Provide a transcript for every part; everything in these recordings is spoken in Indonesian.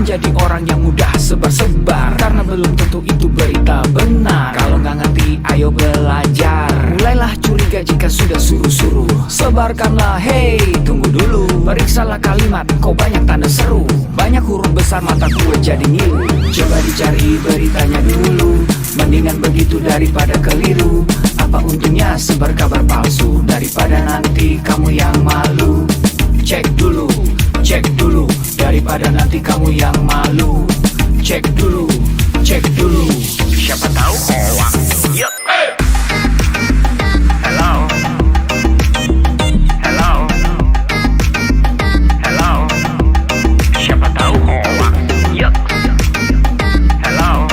menjadi orang yang mudah sebar-sebar, karena belum tentu itu berita benar. Kalau nggak ngerti, ayo belajar. Mulailah curiga jika sudah suruh-suruh. Sebarkanlah, hey, tunggu dulu. Periksalah kalimat, kok banyak tanda seru. Banyak huruf besar, mata gue jadi ngilu. Coba dicari beritanya dulu, mendingan begitu daripada keliru. Apa untungnya sebar kabar palsu, daripada nanti kamu yang malu. Cek dulu, daripada nanti kamu yang malu. Cek dulu, siapa tahu hoax. Yup. Hello, siapa tahu hoax. Yup. Hello,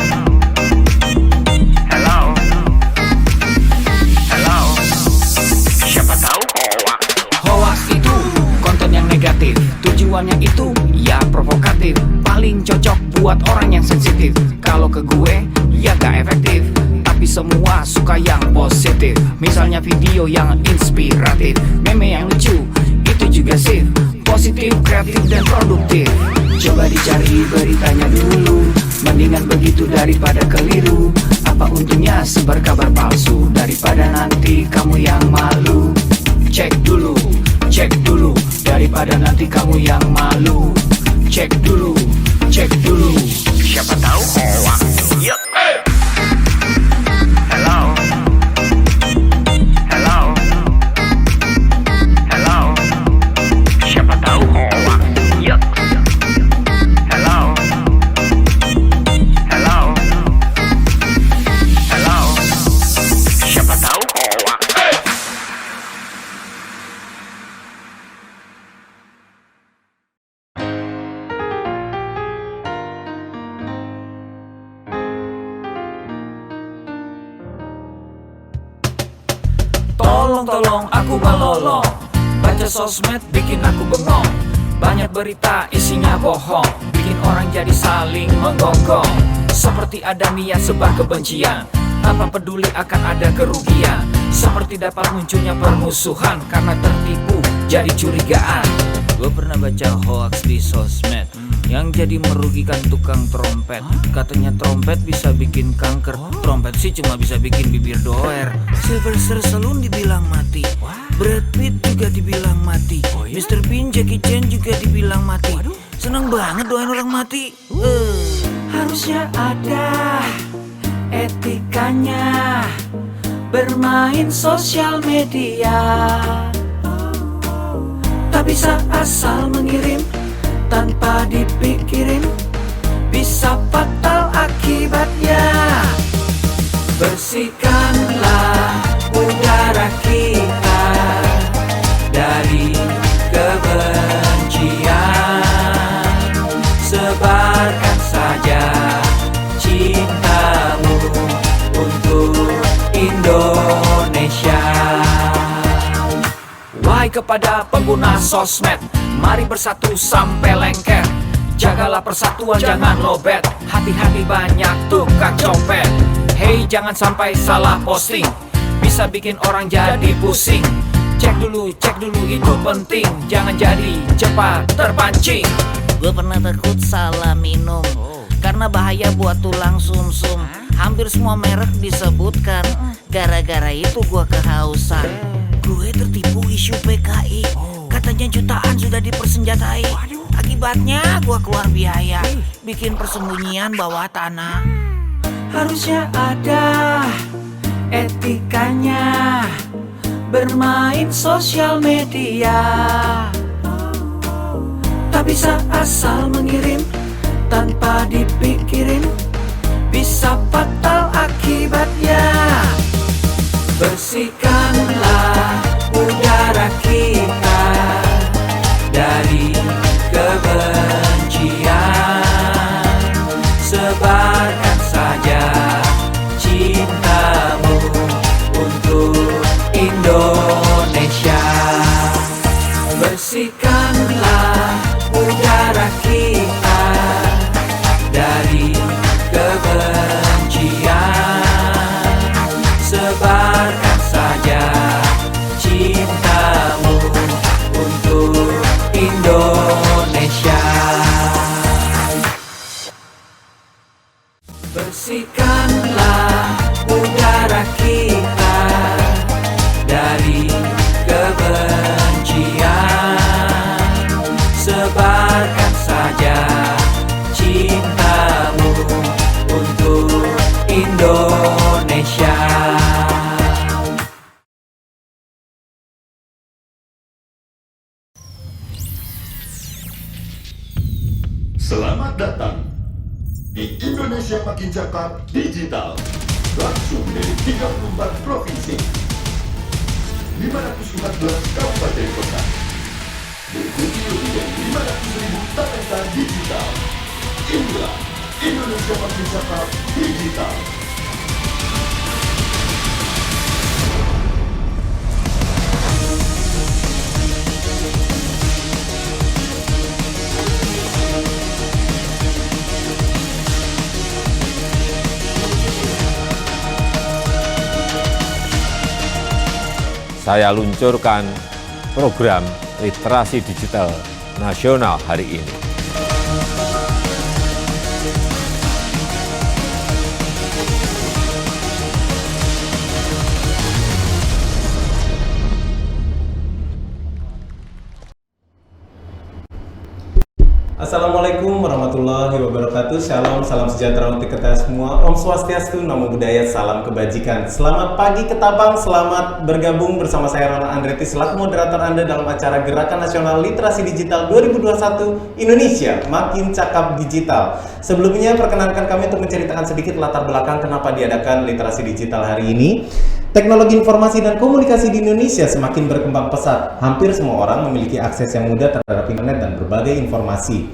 siapa tahu hoax. Hoax itu konten yang negatif, tujuannya itu ya provokatif. Paling cocok buat orang yang sensitif. Kalau ke gue ya gak efektif, tapi semua suka yang positif. Misalnya video yang inspiratif, meme yang lucu, itu juga sip. Positif, kreatif, dan produktif. Coba dicari beritanya dulu, mendingan begitu daripada keliru. Apa untungnya sebar kabar palsu, daripada nanti kamu yang malu. Cek dulu, daripada nanti kamu yang malu. Cek dulu, siapa tahu hoax. Yup. Hello, siapa tahu hoax. Yup. Hello, siapa tahu hoax. Tolong aku melolong, baca sosmed bikin aku bengong. Banyak berita isinya bohong, bikin orang jadi saling menggonggong. Seperti ada niat sebar kebencian, tanpa peduli akan ada kerugian. Seperti dapat munculnya permusuhan, karena tertipu jadi curigaan. Gue pernah baca hoax di sosmed, yang jadi merugikan tukang trompet. Katanya trompet bisa bikin kanker, trompet sih cuma bisa bikin bibir doer. Sylvester Stallone dibilang mati, Brad Pitt juga dibilang mati, Mr. Bean, Jackie Chan juga dibilang mati. Seneng banget doain orang mati. Harusnya ada etikanya bermain sosial media. Tak bisa asal mengirim tanpa dipikirin, bisa fatal akibatnya. Bersihkanlah udara kita dari kebencian. Sebarkan saja cintamu untuk Indonesia. Wahai kepada pengguna sosmed, mari bersatu sampai lengket. Jagalah persatuan, jangan lobet. Hati-hati banyak tukang copet. Hey, jangan sampai salah posting, bisa bikin orang jadi pusing. Cek dulu itu penting, jangan jadi cepat terpancing. Gue pernah takut salah minum, karena bahaya buat tulang sumsum. Hampir semua merek disebutkan, gara-gara itu gue kehausan. Gue tertipu isu PKI, katanya jutaan sudah dipersenjatai. Akibatnya gue keluar biaya, bikin persembunyian bawah tanah. Harusnya ada etikanya bermain sosial media. Tak bisa asal mengirim tanpa dipikirin, bisa fatal akibatnya. Bersihkanlah udara kita dari kebencian. Sebarkan saja cintamu untuk Indonesia. Bersihkanlah udara kita dari kebencian. Sebarkan saja cintamu untuk Indonesia. Tebarkan saja cintamu untuk Indonesia. Selamat datang di Indonesia Makin Cakap Digital, langsung dari 34 provinsi, 514 kabupaten kota, diikuti lebih dari 500.000 talenta digital. Inilah Indonesia Makin Cakap Digital. Saya luncurkan program literasi digital nasional hari ini. Assalamualaikum warahmatullahi wabarakatuh. Shalom, salam sejahtera untuk kita semua. Om Swastiastu, Namo Buddhaya, salam kebajikan. Selamat pagi Ketabang, selamat bergabung bersama saya Ronald Andretti selaku moderator Anda dalam acara Gerakan Nasional Literasi Digital 2021 Indonesia Makin Cakap Digital. Sebelumnya perkenankan kami untuk menceritakan sedikit latar belakang kenapa diadakan literasi digital hari ini. Teknologi informasi dan komunikasi di Indonesia semakin berkembang pesat. Hampir semua orang memiliki akses yang mudah terhadap internet dan berbagai informasi.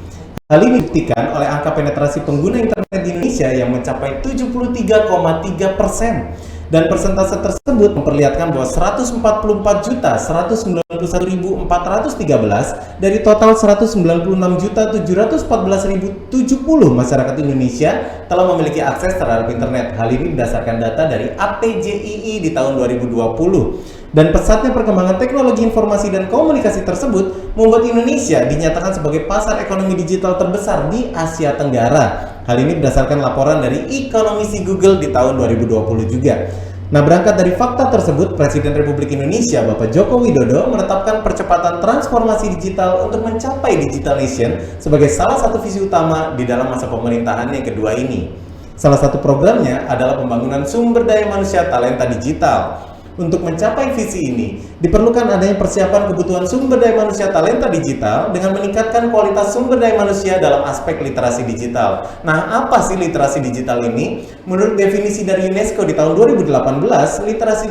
Hal ini dibuktikan oleh angka penetrasi pengguna internet di Indonesia yang mencapai 73,3%. Dan persentase tersebut memperlihatkan bahwa 144.191.413 dari total 196.714.070 masyarakat Indonesia telah memiliki akses terhadap internet. Hal ini berdasarkan data dari APJII di tahun 2020. Dan pesatnya perkembangan teknologi informasi dan komunikasi tersebut membuat Indonesia dinyatakan sebagai pasar ekonomi digital terbesar di Asia Tenggara. Hal ini berdasarkan laporan dari Ekonomisi Google di tahun 2020 juga. Nah, berangkat dari fakta tersebut, Presiden Republik Indonesia Bapak Joko Widodo menetapkan percepatan transformasi digital untuk mencapai Digital Nation sebagai salah satu visi utama di dalam masa pemerintahan yang kedua ini. Salah satu programnya adalah pembangunan sumber daya manusia talenta digital. Untuk mencapai visi ini, diperlukan adanya persiapan kebutuhan sumber daya manusia talenta digital dengan meningkatkan kualitas sumber daya manusia dalam aspek literasi digital. Nah, apa sih literasi digital ini? Menurut definisi dari UNESCO di tahun 2018, literasi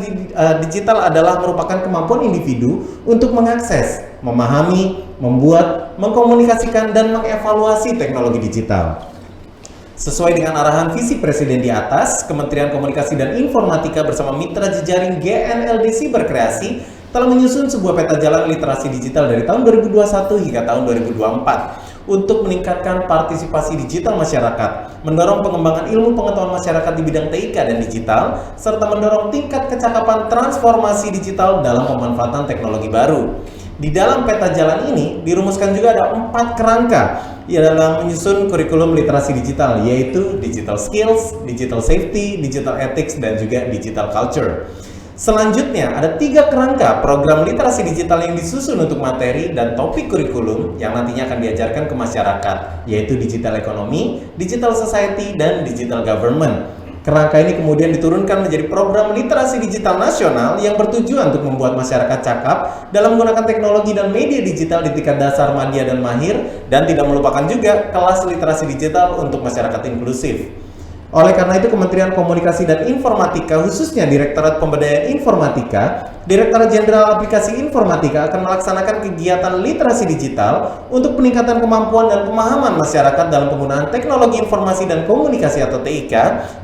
digital adalah merupakan kemampuan individu untuk mengakses, memahami, membuat, mengkomunikasikan, dan mengevaluasi teknologi digital. Sesuai dengan arahan visi Presiden di atas, Kementerian Komunikasi dan Informatika bersama mitra jejaring GNLD Siberkreasi telah menyusun sebuah peta jalan literasi digital dari tahun 2021 hingga tahun 2024 untuk meningkatkan partisipasi digital masyarakat, mendorong pengembangan ilmu pengetahuan masyarakat di bidang TIK dan digital, serta mendorong tingkat kecakapan transformasi digital dalam pemanfaatan teknologi baru. Di dalam peta jalan ini dirumuskan juga ada 4 kerangka dalam menyusun kurikulum literasi digital, yaitu digital skills, digital safety, digital ethics, dan juga digital culture. Selanjutnya ada 3 kerangka program literasi digital yang disusun untuk materi dan topik kurikulum yang nantinya akan diajarkan ke masyarakat, yaitu digital economy, digital society, dan digital government. Kerangka ini kemudian diturunkan menjadi program literasi digital nasional yang bertujuan untuk membuat masyarakat cakap dalam menggunakan teknologi dan media digital di tingkat dasar, madya, dan mahir, dan tidak melupakan juga kelas literasi digital untuk masyarakat inklusif. Oleh karena itu, Kementerian Komunikasi dan Informatika, khususnya Direktorat Pemberdayaan Informatika, Direktorat Jenderal Aplikasi Informatika akan melaksanakan kegiatan literasi digital untuk peningkatan kemampuan dan pemahaman masyarakat dalam penggunaan teknologi informasi dan komunikasi atau TIK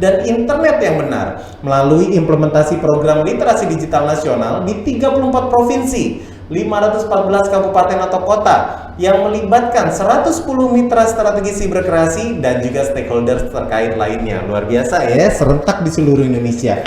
dan internet yang benar melalui implementasi program literasi digital nasional di 34 provinsi, 514 kabupaten atau kota yang melibatkan 110 mitra strategi siberkreasi dan juga stakeholder terkait lainnya. Luar biasa ya, serentak di seluruh Indonesia.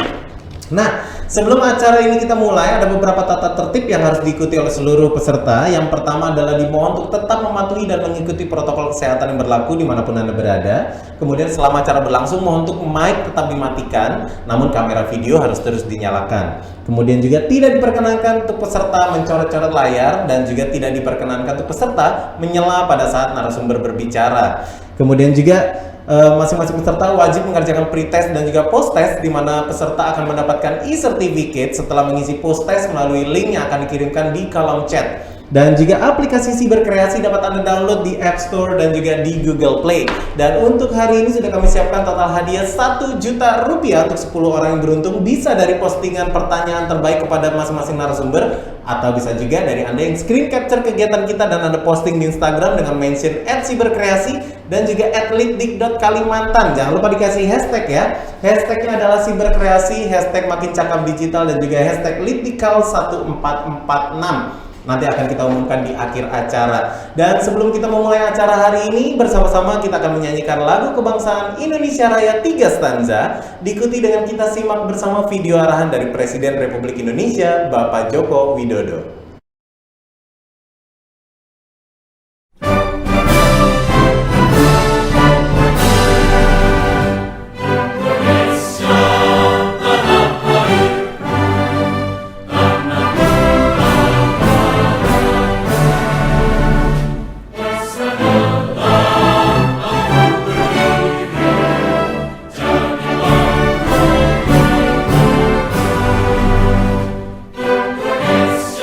Nah, sebelum acara ini kita mulai, ada beberapa tata tertib yang harus diikuti oleh seluruh peserta. Yang pertama adalah dimohon untuk tetap mematuhi dan mengikuti protokol kesehatan yang berlaku dimanapun Anda berada. Kemudian selama acara berlangsung, mohon untuk mic tetap dimatikan, namun kamera video harus terus dinyalakan. Kemudian juga tidak diperkenankan untuk peserta mencoret-coret layar dan juga tidak diperkenankan untuk peserta menyela pada saat narasumber berbicara. Kemudian juga masing-masing peserta wajib mengerjakan pretest dan juga post-test, di mana peserta akan mendapatkan e-certificate setelah mengisi post-test melalui link yang akan dikirimkan di kolom chat. Dan juga aplikasi Siberkreasi dapat Anda download di App Store dan juga di Google Play. Dan untuk hari ini sudah kami siapkan total hadiah Rp1.000.000 untuk 10 orang yang beruntung, bisa dari postingan pertanyaan terbaik kepada masing-masing narasumber, atau bisa juga dari Anda yang screen capture kegiatan kita dan Anda posting di Instagram dengan mention @siberkreasi dan juga @litdik.kalimantan. Jangan lupa dikasih hashtag ya. Hashtagnya adalah Siberkreasi, hashtag Makin Cakap Digital, dan juga hashtag litdikal1446. Nanti akan kita umumkan di akhir acara. Dan sebelum kita memulai acara hari ini, bersama-sama kita akan menyanyikan lagu kebangsaan Indonesia Raya 3 stanza. Diikuti dengan kita simak bersama video arahan dari Presiden Republik Indonesia, Bapak Joko Widodo.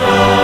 Indonesia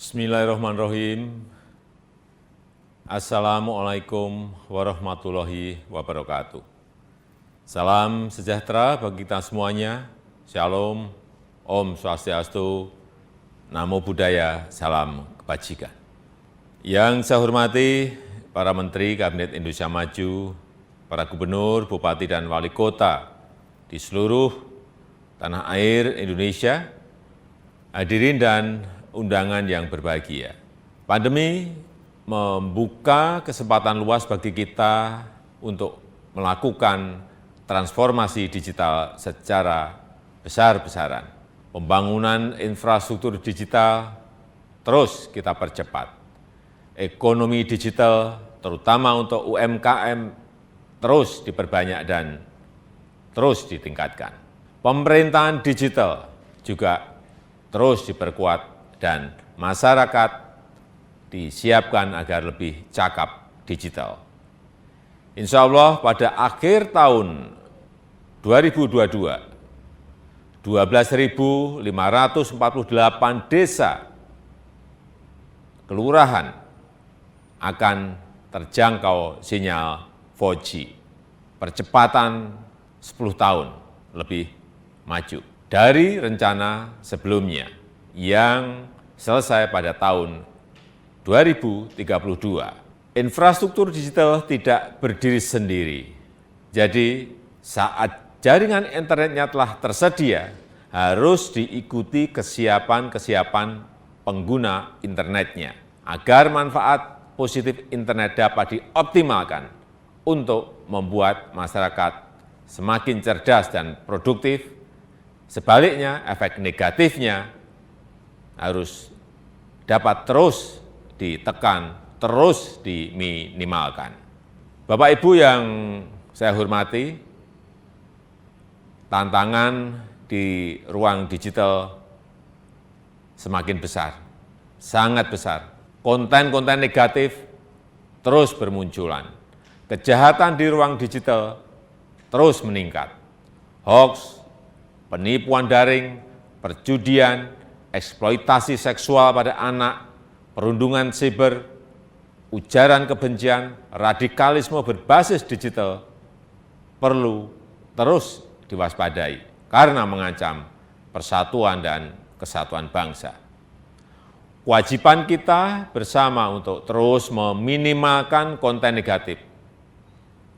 Bismillahirrahmanirrahim. Assalamualaikum warahmatullahi wabarakatuh. Salam sejahtera bagi kita semuanya. Shalom, Om Swastiastu, Namo Buddhaya, salam kebajikan. Yang saya hormati para Menteri Kabinet Indonesia Maju, para Gubernur, Bupati, dan Wali Kota di seluruh tanah air Indonesia, hadirin dan undangan yang berbahagia. Pandemi membuka kesempatan luas bagi kita untuk melakukan transformasi digital secara besar-besaran. Pembangunan infrastruktur digital terus kita percepat. Ekonomi digital, terutama untuk UMKM, terus diperbanyak dan terus ditingkatkan. Pemerintahan digital juga terus diperkuat dan masyarakat disiapkan agar lebih cakap digital. Insya Allah pada akhir tahun 2022, 12.548 desa kelurahan akan terjangkau sinyal 4G. Percepatan 10 tahun lebih maju dari rencana sebelumnya yang selesai pada tahun 2032. Infrastruktur digital tidak berdiri sendiri. Jadi saat jaringan internetnya telah tersedia, harus diikuti kesiapan pengguna internetnya agar manfaat positif internet dapat dioptimalkan untuk membuat masyarakat semakin cerdas dan produktif. Sebaliknya, efek negatifnya harus dapat terus ditekan, terus diminimalkan. Bapak Ibu yang saya hormati, tantangan di ruang digital semakin besar, sangat besar. Konten-konten negatif terus bermunculan. Kejahatan di ruang digital terus meningkat. Hoax, penipuan daring, perjudian, eksploitasi seksual pada anak, perundungan siber, ujaran kebencian, radikalisme berbasis digital perlu terus diwaspadai karena mengancam persatuan dan kesatuan bangsa. Kewajiban kita bersama untuk terus meminimalkan konten negatif,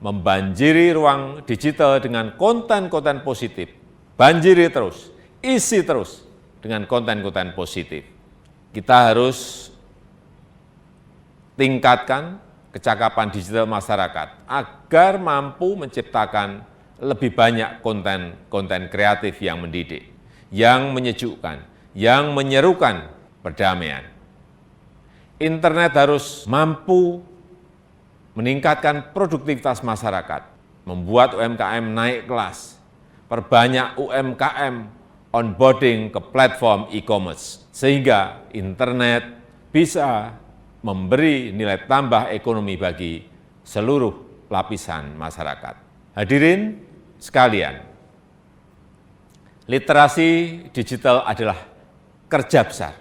membanjiri ruang digital dengan konten-konten positif, banjiri terus, isi terus dengan konten-konten positif. Kita harus tingkatkan kecakapan digital masyarakat agar mampu menciptakan lebih banyak konten kreatif yang mendidik, yang menyejukkan, yang menyerukan perdamaian. Internet harus mampu meningkatkan produktivitas masyarakat, membuat UMKM naik kelas, perbanyak UMKM onboarding ke platform e-commerce, sehingga internet bisa memberi nilai tambah ekonomi bagi seluruh lapisan masyarakat. Hadirin sekalian, literasi digital adalah kerja besar.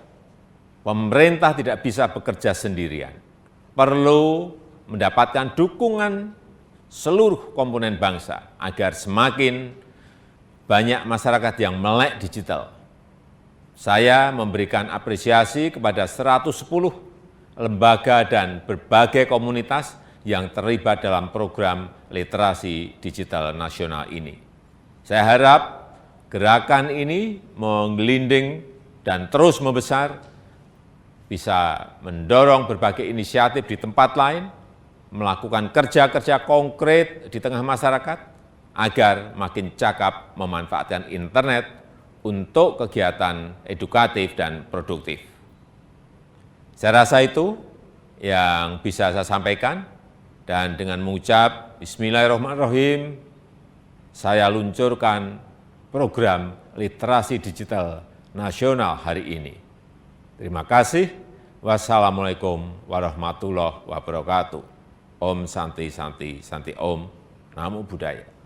Pemerintah tidak bisa bekerja sendirian. Perlu mendapatkan dukungan seluruh komponen bangsa agar semakin banyak masyarakat yang melek digital. Saya memberikan apresiasi kepada 110 lembaga dan berbagai komunitas yang terlibat dalam program literasi digital nasional ini. Saya harap gerakan ini menggelinding dan terus membesar, bisa mendorong berbagai inisiatif di tempat lain, melakukan kerja-kerja konkret di tengah masyarakat, agar makin cakap memanfaatkan internet untuk kegiatan edukatif dan produktif. Saya rasa itu yang bisa saya sampaikan, dan dengan mengucap Bismillahirrahmanirrahim, saya luncurkan program literasi digital nasional hari ini. Terima kasih. Wassalamualaikum warahmatullahi wabarakatuh. Om Santi Santi Santi Om. Namo Buddhaya.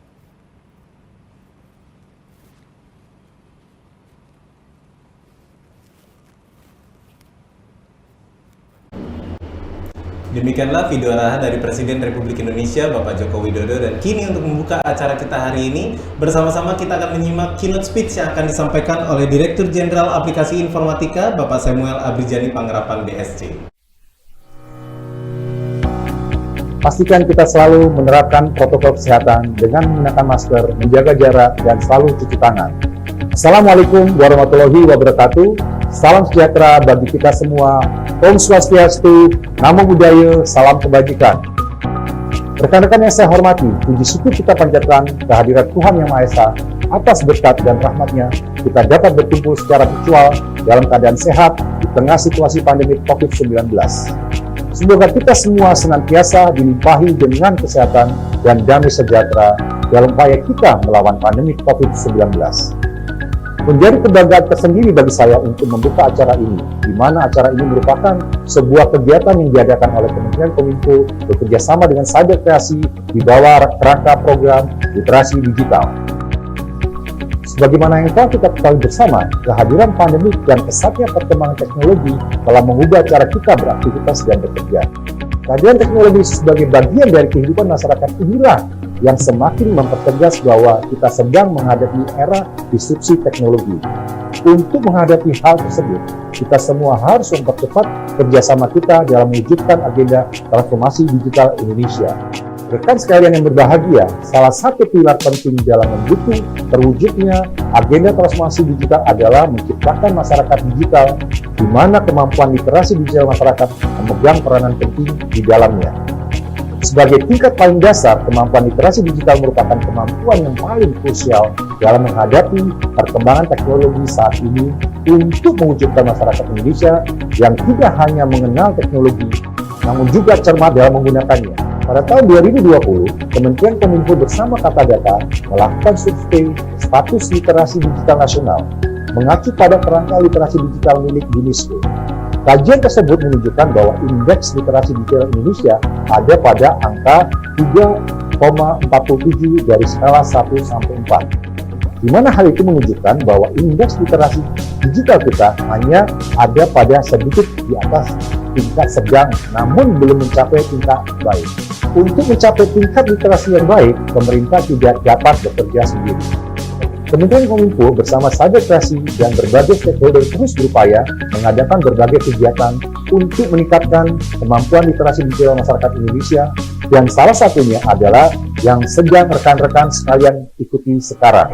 Demikianlah video arahan dari Presiden Republik Indonesia Bapak Joko Widodo, dan kini untuk membuka acara kita hari ini, bersama-sama kita akan menyimak keynote speech yang akan disampaikan oleh Direktur Jenderal Aplikasi Informatika Bapak Samuel Abrijani Panggerapan BSC. Pastikan kita selalu menerapkan protokol kesehatan dengan menggunakan masker, menjaga jarak, dan selalu cuci tangan. Assalamualaikum warahmatullahi wabarakatuh. Salam sejahtera bagi kita semua. Om Swastiastu, Namo Buddhaya, salam kebajikan. Rekan-rekan yang saya hormati, puji syukur kita panjatkan kehadirat Tuhan Yang Maha Esa. Atas berkat dan rahmat-Nya, kita dapat berkumpul secara virtual dalam keadaan sehat di tengah situasi pandemi COVID-19. Semoga kita semua senantiasa dilimpahi dengan kesehatan dan damai sejahtera dalam upaya kita melawan pandemi COVID-19. Menjadi kebanggaan tersendiri bagi saya untuk membuka acara ini, di mana acara ini merupakan sebuah kegiatan yang diadakan oleh Kementerian Kominfo bekerjasama dengan Cyber Kreasi di bawah kerangka program literasi digital. Sebagaimana yang telah kita ketahui bersama, kehadiran pandemi dan pesatnya perkembangan teknologi telah mengubah cara kita beraktivitas dan bekerja. Kehadiran teknologi sebagai bagian dari kehidupan masyarakat inilah yang semakin mempertegas bahwa kita sedang menghadapi era disrupsi teknologi. Untuk menghadapi hal tersebut, kita semua harus mempercepat kerjasama kita dalam mewujudkan agenda transformasi digital Indonesia. Rekan sekalian yang berbahagia, salah satu pilar penting dalam mendukung terwujudnya agenda transformasi digital adalah menciptakan masyarakat digital, di mana kemampuan literasi digital masyarakat memegang peranan penting di dalamnya. Sebagai tingkat paling dasar, kemampuan literasi digital merupakan kemampuan yang paling krusial dalam menghadapi perkembangan teknologi saat ini untuk mewujudkan masyarakat Indonesia yang tidak hanya mengenal teknologi, namun juga cermat dalam menggunakannya. Pada tahun 2020, Kementerian Kominfo bersama Kata Data melakukan survei status literasi digital nasional, mengacu pada kerangka literasi digital milik UNESCO. Kajian tersebut menunjukkan bahwa indeks literasi digital Indonesia ada pada angka 3,47 dari skala 1 sampai 4. Di mana hal itu menunjukkan bahwa indeks literasi digital kita hanya ada pada sedikit di atas tingkat sedang, namun belum mencapai tingkat baik. Untuk mencapai tingkat literasi yang baik, pemerintah tidak dapat bekerja sendiri. Kementerian Kominfo bersama Cyber Kreasi dan berbagai stakeholder terus berupaya mengadakan berbagai kegiatan untuk meningkatkan kemampuan literasi digital masyarakat Indonesia, dan salah satunya adalah yang sedang rekan-rekan sekalian ikuti sekarang.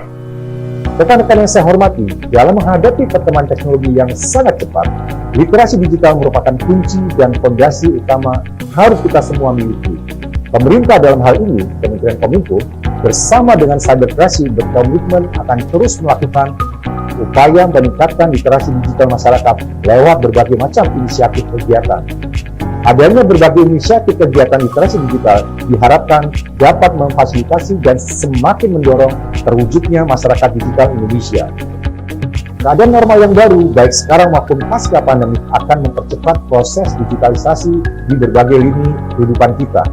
Rekan-rekan yang saya hormati, dalam menghadapi perkembangan teknologi yang sangat cepat, literasi digital merupakan kunci dan fondasi utama harus kita semua miliki. Pemerintah dalam hal ini, Kementerian Kominfo, bersama dengan Cyber Kreasi berkomitmen akan terus melakukan upaya meningkatkan literasi digital masyarakat lewat berbagai macam inisiatif kegiatan. Adanya berbagai inisiatif kegiatan literasi digital diharapkan dapat memfasilitasi dan semakin mendorong terwujudnya masyarakat digital Indonesia. Keadaan normal yang baru, baik sekarang maupun pasca pandemi, akan mempercepat proses digitalisasi di berbagai lini kehidupan kita.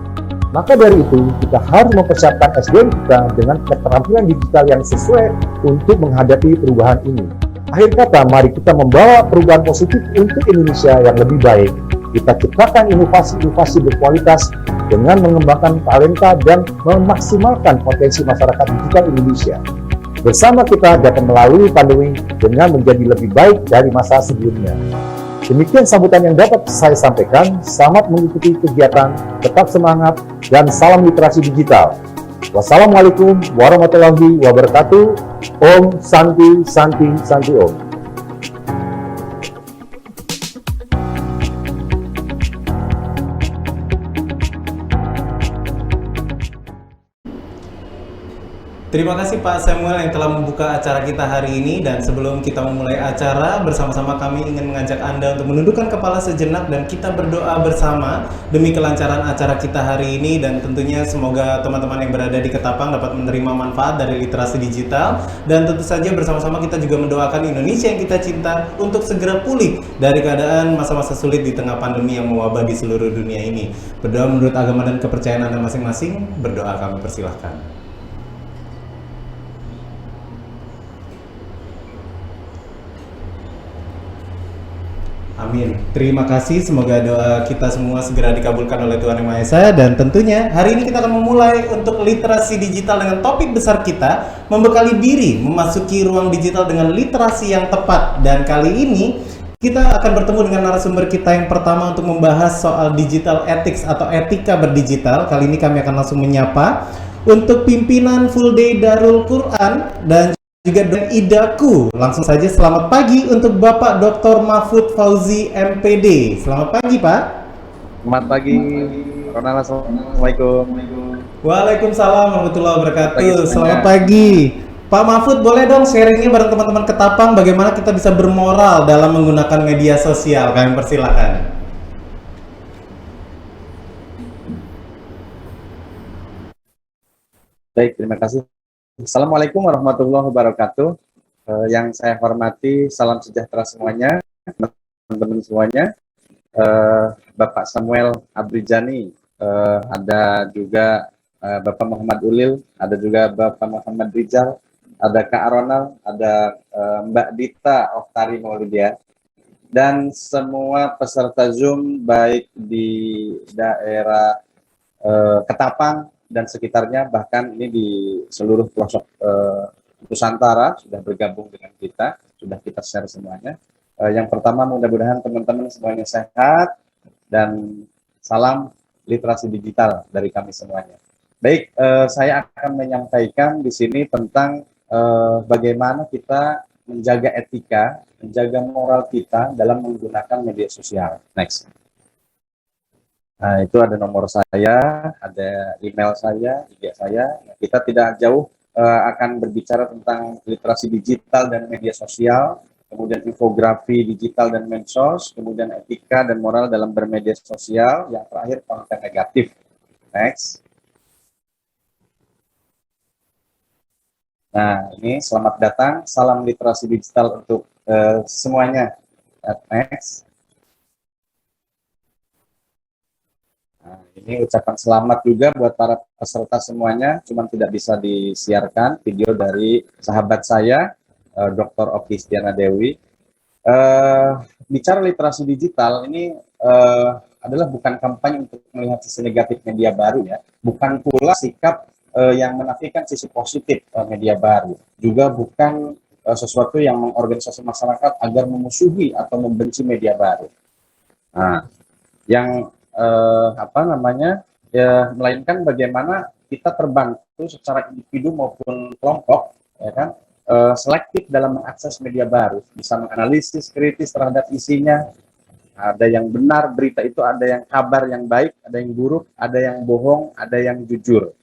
Maka dari itu, kita harus mempersiapkan SDM kita dengan keterampilan digital yang sesuai untuk menghadapi perubahan ini. Akhir kata, mari kita membawa perubahan positif untuk Indonesia yang lebih baik. Kita ciptakan inovasi-inovasi berkualitas dengan mengembangkan talenta dan memaksimalkan potensi masyarakat digital Indonesia. Bersama kita dapat melalui pandemi dengan menjadi lebih baik dari masa sebelumnya. Demikian sambutan yang dapat saya sampaikan. Selamat mengikuti kegiatan, tetap semangat, dan salam literasi digital. Wassalamualaikum warahmatullahi wabarakatuh. Om Santi Santi Santi Om. Terima kasih Pak Samuel yang telah membuka acara kita hari ini, dan sebelum kita memulai acara, bersama-sama kami ingin mengajak Anda untuk menundukkan kepala sejenak dan kita berdoa bersama demi kelancaran acara kita hari ini, dan tentunya semoga teman-teman yang berada di Ketapang dapat menerima manfaat dari literasi digital, dan tentu saja bersama-sama kita juga mendoakan Indonesia yang kita cinta untuk segera pulih dari keadaan masa-masa sulit di tengah pandemi yang mewabah di seluruh dunia ini. Berdoa menurut agama dan kepercayaan Anda masing-masing. Berdoa kami persilahkan. Amin. Terima kasih. Semoga doa kita semua segera dikabulkan oleh Tuhan Yang Maha Esa. Dan tentunya hari ini kita akan memulai untuk literasi digital dengan topik besar kita, membekali diri memasuki ruang digital dengan literasi yang tepat. Dan kali ini kita akan bertemu dengan narasumber kita yang pertama untuk membahas soal digital ethics atau etika berdigital. Kali ini kami akan langsung menyapa untuk pimpinan Full Day Darul Quran dan juga dengan Idaku. Langsung saja selamat pagi untuk Bapak Dr. Mahfud Fauzi MPD. Selamat pagi, Pak. Selamat pagi, Ronald. Assalamualaikum. Waalaikumsalam warahmatullahi wabarakatuh. Selamat pagi Selamat semuanya. pagi. Pak Mahfud, boleh dong sharingnya bareng teman-teman Ketapang bagaimana kita bisa bermoral dalam menggunakan media sosial? Kami persilakan. Baik, terima kasih. Assalamualaikum warahmatullahi wabarakatuh. Yang saya hormati, salam sejahtera semuanya, teman-teman semuanya. Bapak Samuel Abrijani, ada juga Bapak Muhammad Ulil, ada juga Bapak Muhammad Rizal, ada Kak Ronald, ada Mbak Dita Oktari Maulidia, dan semua peserta Zoom baik di daerah Ketapang dan sekitarnya, bahkan ini di seluruh pelosok Nusantara sudah bergabung dengan kita, sudah kita share semuanya. Yang pertama, mudah-mudahan teman-teman semuanya sehat dan salam literasi digital dari kami semuanya. Baik, saya akan menyampaikan di sini tentang bagaimana kita menjaga etika, menjaga moral kita dalam menggunakan media sosial. Next. Nah, itu ada nomor saya, ada email saya, IG saya. Kita tidak jauh akan berbicara tentang literasi digital dan media sosial, kemudian infografi digital dan medsos, kemudian etika dan moral dalam bermedia sosial, yang terakhir konten negatif. Next. Nah, ini selamat datang, salam literasi digital untuk semuanya. Next. Nah, ini ucapan selamat juga buat para peserta semuanya, cuman tidak bisa disiarkan video dari sahabat saya, Dr. Oki Stiana Dewi. Bicara literasi digital, ini adalah bukan kampanye untuk melihat sisi negatif media baru ya, bukan pula sikap yang menafikan sisi positif media baru, juga bukan sesuatu yang mengorganisasi masyarakat agar memusuhi atau membenci media baru. Nah, yang melainkan bagaimana kita terbantu secara individu maupun kelompok, ya kan, selektif dalam mengakses media baru, bisa menganalisis kritis terhadap isinya. Ada yang benar berita itu, ada yang kabar yang baik, ada yang buruk, ada yang bohong, ada yang jujur.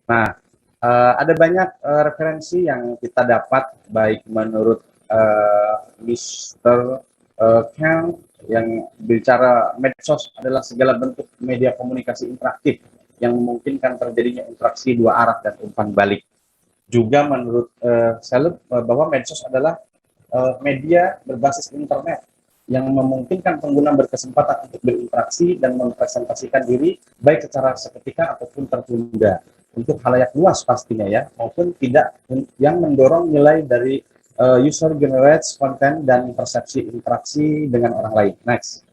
Nah, ada banyak referensi yang kita dapat, baik menurut Mr. Kang, yang bicara medsos adalah segala bentuk media komunikasi interaktif yang memungkinkan terjadinya interaksi dua arah dan umpan balik. Juga menurut Seleb bahwa medsos adalah media berbasis internet yang memungkinkan pengguna berkesempatan untuk berinteraksi dan mempresentasikan diri baik secara seketika ataupun tertunda untuk halayak luas pastinya ya, maupun tidak, yang mendorong nilai dari user generates konten dan persepsi interaksi dengan orang lain. Next.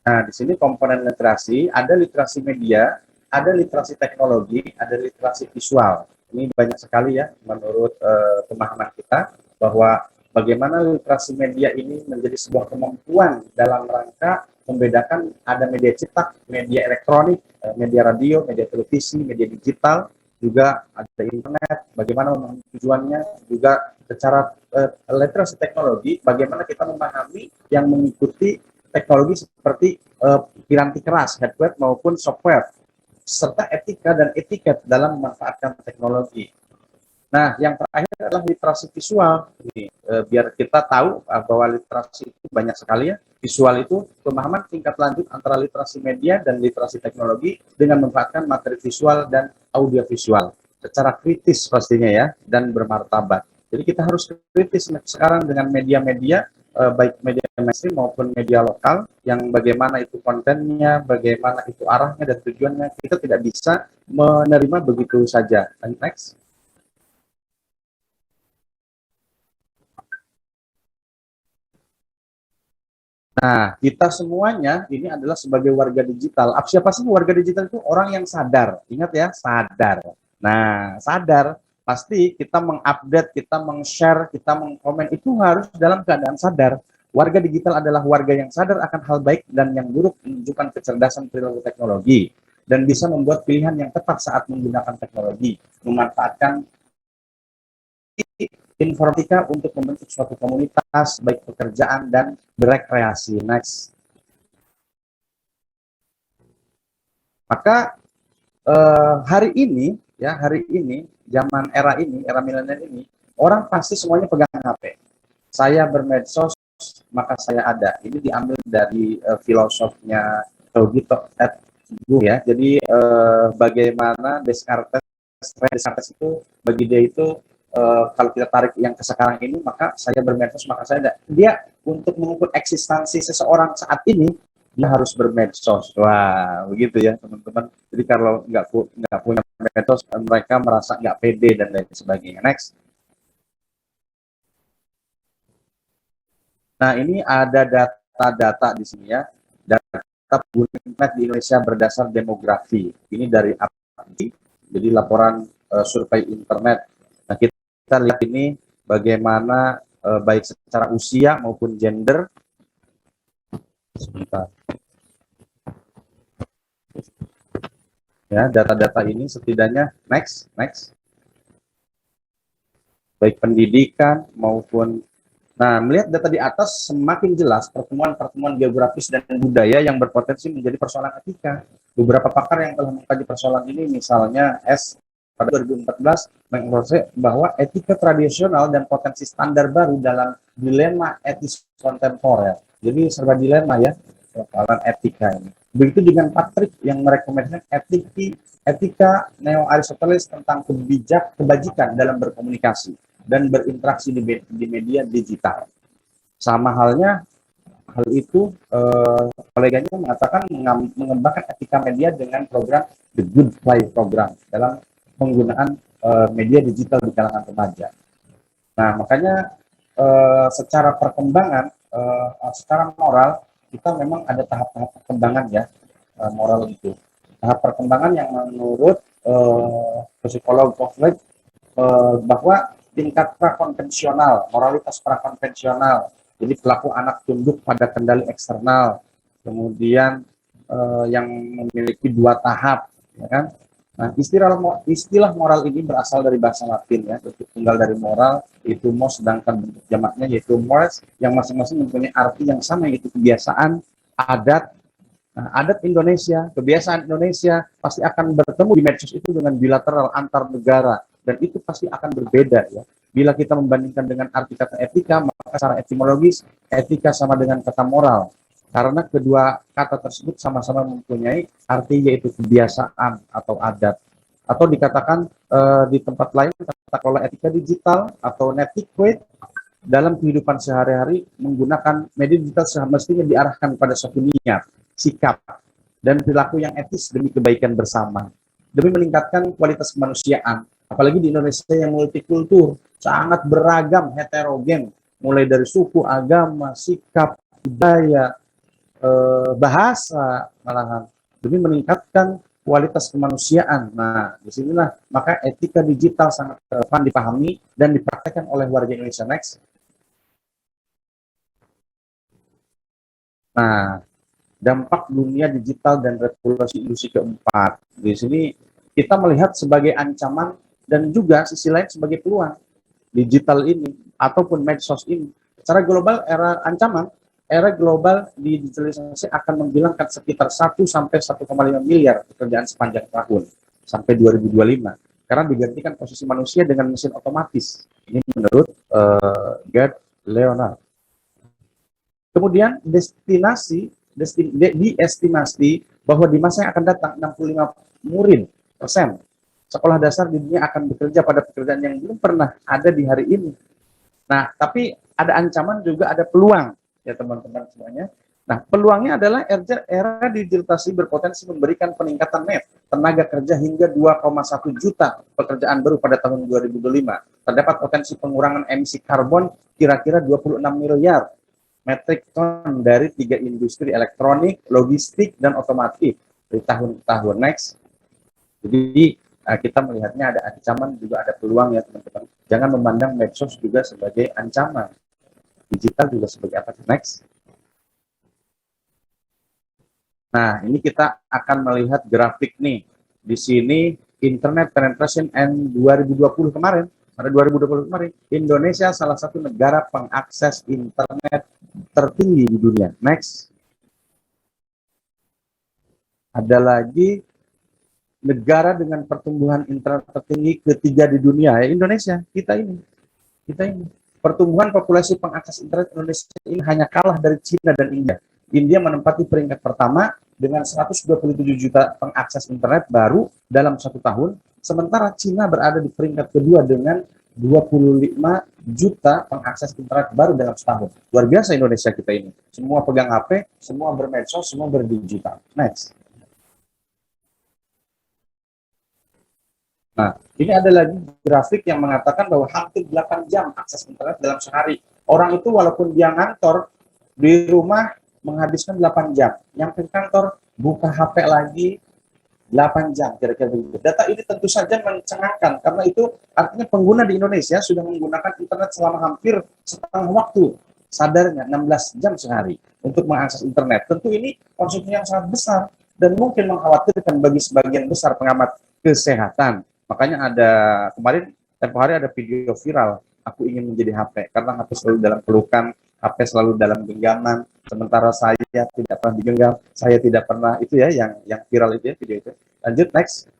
Nah, di sini komponen literasi, ada literasi media, ada literasi teknologi, ada literasi visual. Ini banyak sekali ya menurut pemahaman kita, bahwa bagaimana literasi media ini menjadi sebuah kemampuan dalam rangka membedakan ada media cetak, media elektronik, media radio, media televisi, media digital, juga ada internet, bagaimana tujuannya, juga secara literasi teknologi, bagaimana kita memahami yang mengikuti teknologi seperti piranti keras, hardware maupun software, serta etika dan etiket dalam memanfaatkan teknologi. Nah, yang terakhir adalah literasi visual. Ini, biar kita tahu bahwa literasi itu banyak sekali ya. Visual itu pemahaman tingkat lanjut antara literasi media dan literasi teknologi dengan memanfaatkan materi visual dan audio visual secara kritis pastinya ya, dan bermartabat. Jadi kita harus kritis sekarang dengan media-media, baik media mainstream maupun media lokal, yang bagaimana itu kontennya, bagaimana itu arahnya dan tujuannya. Kita tidak bisa menerima begitu saja. And next. Nah, kita semuanya ini adalah sebagai warga digital. Siapa sih warga digital itu? Orang yang sadar. Ingat ya, sadar. Nah, sadar. Pasti kita mengupdate, kita meng-share, kita mengkomen itu harus dalam keadaan sadar. Warga digital adalah warga yang sadar akan hal baik dan yang buruk, menunjukkan kecerdasan perilaku teknologi, dan bisa membuat pilihan yang tepat saat menggunakan teknologi, memanfaatkan informatika untuk membentuk suatu komunitas, baik pekerjaan dan berekreasi. Next. Maka hari ini, zaman era ini, era milenial ini, orang pasti semuanya pegang HP. Saya bermedsos, maka saya ada. Ini diambil dari filosofnya Cogito et Gu ya. Jadi bagaimana Descartes itu, bagi dia itu kalau kita tarik yang ke sekarang ini, maka saya bermedsos, maka saya ada. Dia untuk mengukur eksistensi seseorang saat ini, dia harus bermedsos. Wah, begitu ya teman-teman. Jadi kalau nggak punya medsos, mereka merasa nggak pede dan lain sebagainya. Next. Nah, ini ada data-data di sini ya. Data pengguna internet di Indonesia berdasar demografi. Ini dari API, jadi laporan survei internet. Nah, kita lihat ini bagaimana baik secara usia maupun gender. Sebentar. Ya, data-data ini setidaknya next. Baik pendidikan maupun. Nah, melihat data di atas semakin jelas pertemuan-pertemuan geografis dan budaya yang berpotensi menjadi persoalan etika. Beberapa pakar yang telah mengkaji persoalan ini, misalnya pada 2014 mengeksplorasi bahwa etika tradisional dan potensi standar baru dalam dilema etis kontemporer. Jadi serba dilema ya, persoalan etika ini. Begitu dengan Patrick yang merekomendasikan etika neo-Aristoteles tentang kebajikan dalam berkomunikasi dan berinteraksi di media digital. Sama halnya, hal itu koleganya mengatakan mengembangkan etika media dengan program The Good Play Program dalam penggunaan media digital di kalangan remaja. Nah, makanya secara perkembangan, secara moral, kita memang ada tahap-tahap perkembangan ya, moral itu. Tahap perkembangan yang menurut psikolog Koflet bahwa tingkat prakonvensional, moralitas prakonvensional, jadi pelaku anak tunduk pada kendali eksternal, kemudian yang memiliki dua tahap, ya kan? Nah, istilah moral ini berasal dari bahasa Latin ya, bentuk tunggal dari moral itu mos, sedangkan bentuk jamaknya yaitu mores, yang masing-masing mempunyai arti yang sama, yaitu kebiasaan, adat. Nah, adat Indonesia, kebiasaan Indonesia pasti akan bertemu di medsos itu dengan bilateral antar negara, dan itu pasti akan berbeda ya. Bila kita membandingkan dengan arti kata etika, maka secara etimologis etika sama dengan kata moral, karena kedua kata tersebut sama-sama mempunyai arti yaitu kebiasaan atau adat. Atau dikatakan di tempat lain, tata kelola etika digital atau netiquette dalam kehidupan sehari-hari menggunakan media digital semestinya diarahkan pada suatu niat, sikap, dan perilaku yang etis demi kebaikan bersama, demi meningkatkan kualitas kemanusiaan. Apalagi di Indonesia yang multikultur, sangat beragam, heterogen, mulai dari suku, agama, sikap, budaya, bahasa, malahan, demi meningkatkan kualitas kemanusiaan. Nah, disinilah maka etika digital sangat relevan dipahami dan dipraktekkan oleh warga Indonesia. Next. Nah, dampak dunia digital dan revolusi industri keempat. Di sini kita melihat sebagai ancaman dan juga sisi lain sebagai peluang digital ini ataupun medsos ini. Secara global, era global di digitalisasi akan menghilangkan sekitar 1 sampai 1,5 miliar pekerjaan sepanjang tahun sampai 2025 karena digantikan posisi manusia dengan mesin otomatis. Ini menurut Gerd Leonard. Kemudian diestimasi bahwa di masa yang akan datang 65% sekolah dasar di dunia akan bekerja pada pekerjaan yang belum pernah ada di hari ini. Nah, tapi ada ancaman juga ada peluang ya teman-teman semuanya. Nah, peluangnya adalah era digitalisasi berpotensi memberikan peningkatan net tenaga kerja hingga 2,1 juta pekerjaan baru pada tahun 2025. Terdapat potensi pengurangan emisi karbon kira-kira 26 miliar metrik ton dari 3 industri elektronik, logistik, dan otomotif dari tahun ke tahun. Next. Jadi kita melihatnya ada ancaman juga ada peluang ya teman-teman. Jangan memandang medsos juga sebagai ancaman. Digital juga sebagai apa? Next. Nah, ini kita akan melihat grafik nih. Di sini Internet Penetration and 2020 kemarin, pada 2020 kemarin, Indonesia salah satu negara pengakses internet tertinggi di dunia. Next. Ada lagi negara dengan pertumbuhan internet tertinggi ketiga di dunia, ya Indonesia. Kita ini. Pertumbuhan populasi pengakses internet Indonesia ini hanya kalah dari Cina dan India. India menempati peringkat pertama dengan 127 juta pengakses internet baru dalam 1 tahun, sementara Cina berada di peringkat kedua dengan 25 juta pengakses internet baru dalam setahun. Luar biasa Indonesia kita ini. Semua pegang HP, semua bermedsos, semua berdigital. Next. Nah, ini ada lagi grafik yang mengatakan bahwa hampir 8 jam akses internet dalam sehari. Orang itu walaupun dia ngantor, di rumah menghabiskan 8 jam. Yang ke kantor, buka HP lagi 8 jam, kira-kira begitu. Data ini tentu saja mencengangkan, karena itu artinya pengguna di Indonesia sudah menggunakan internet selama hampir setengah waktu. Sadarnya 16 jam sehari untuk mengakses internet. Tentu ini konsumsi yang sangat besar dan mungkin mengkhawatirkan bagi sebagian besar pengamat kesehatan. Makanya ada kemarin tempo hari ada video viral, aku ingin menjadi HP karena HP selalu dalam pelukan, HP selalu dalam genggaman, sementara saya tidak pernah digenggam, saya tidak pernah itu ya yang viral itu ya video itu. Lanjut next.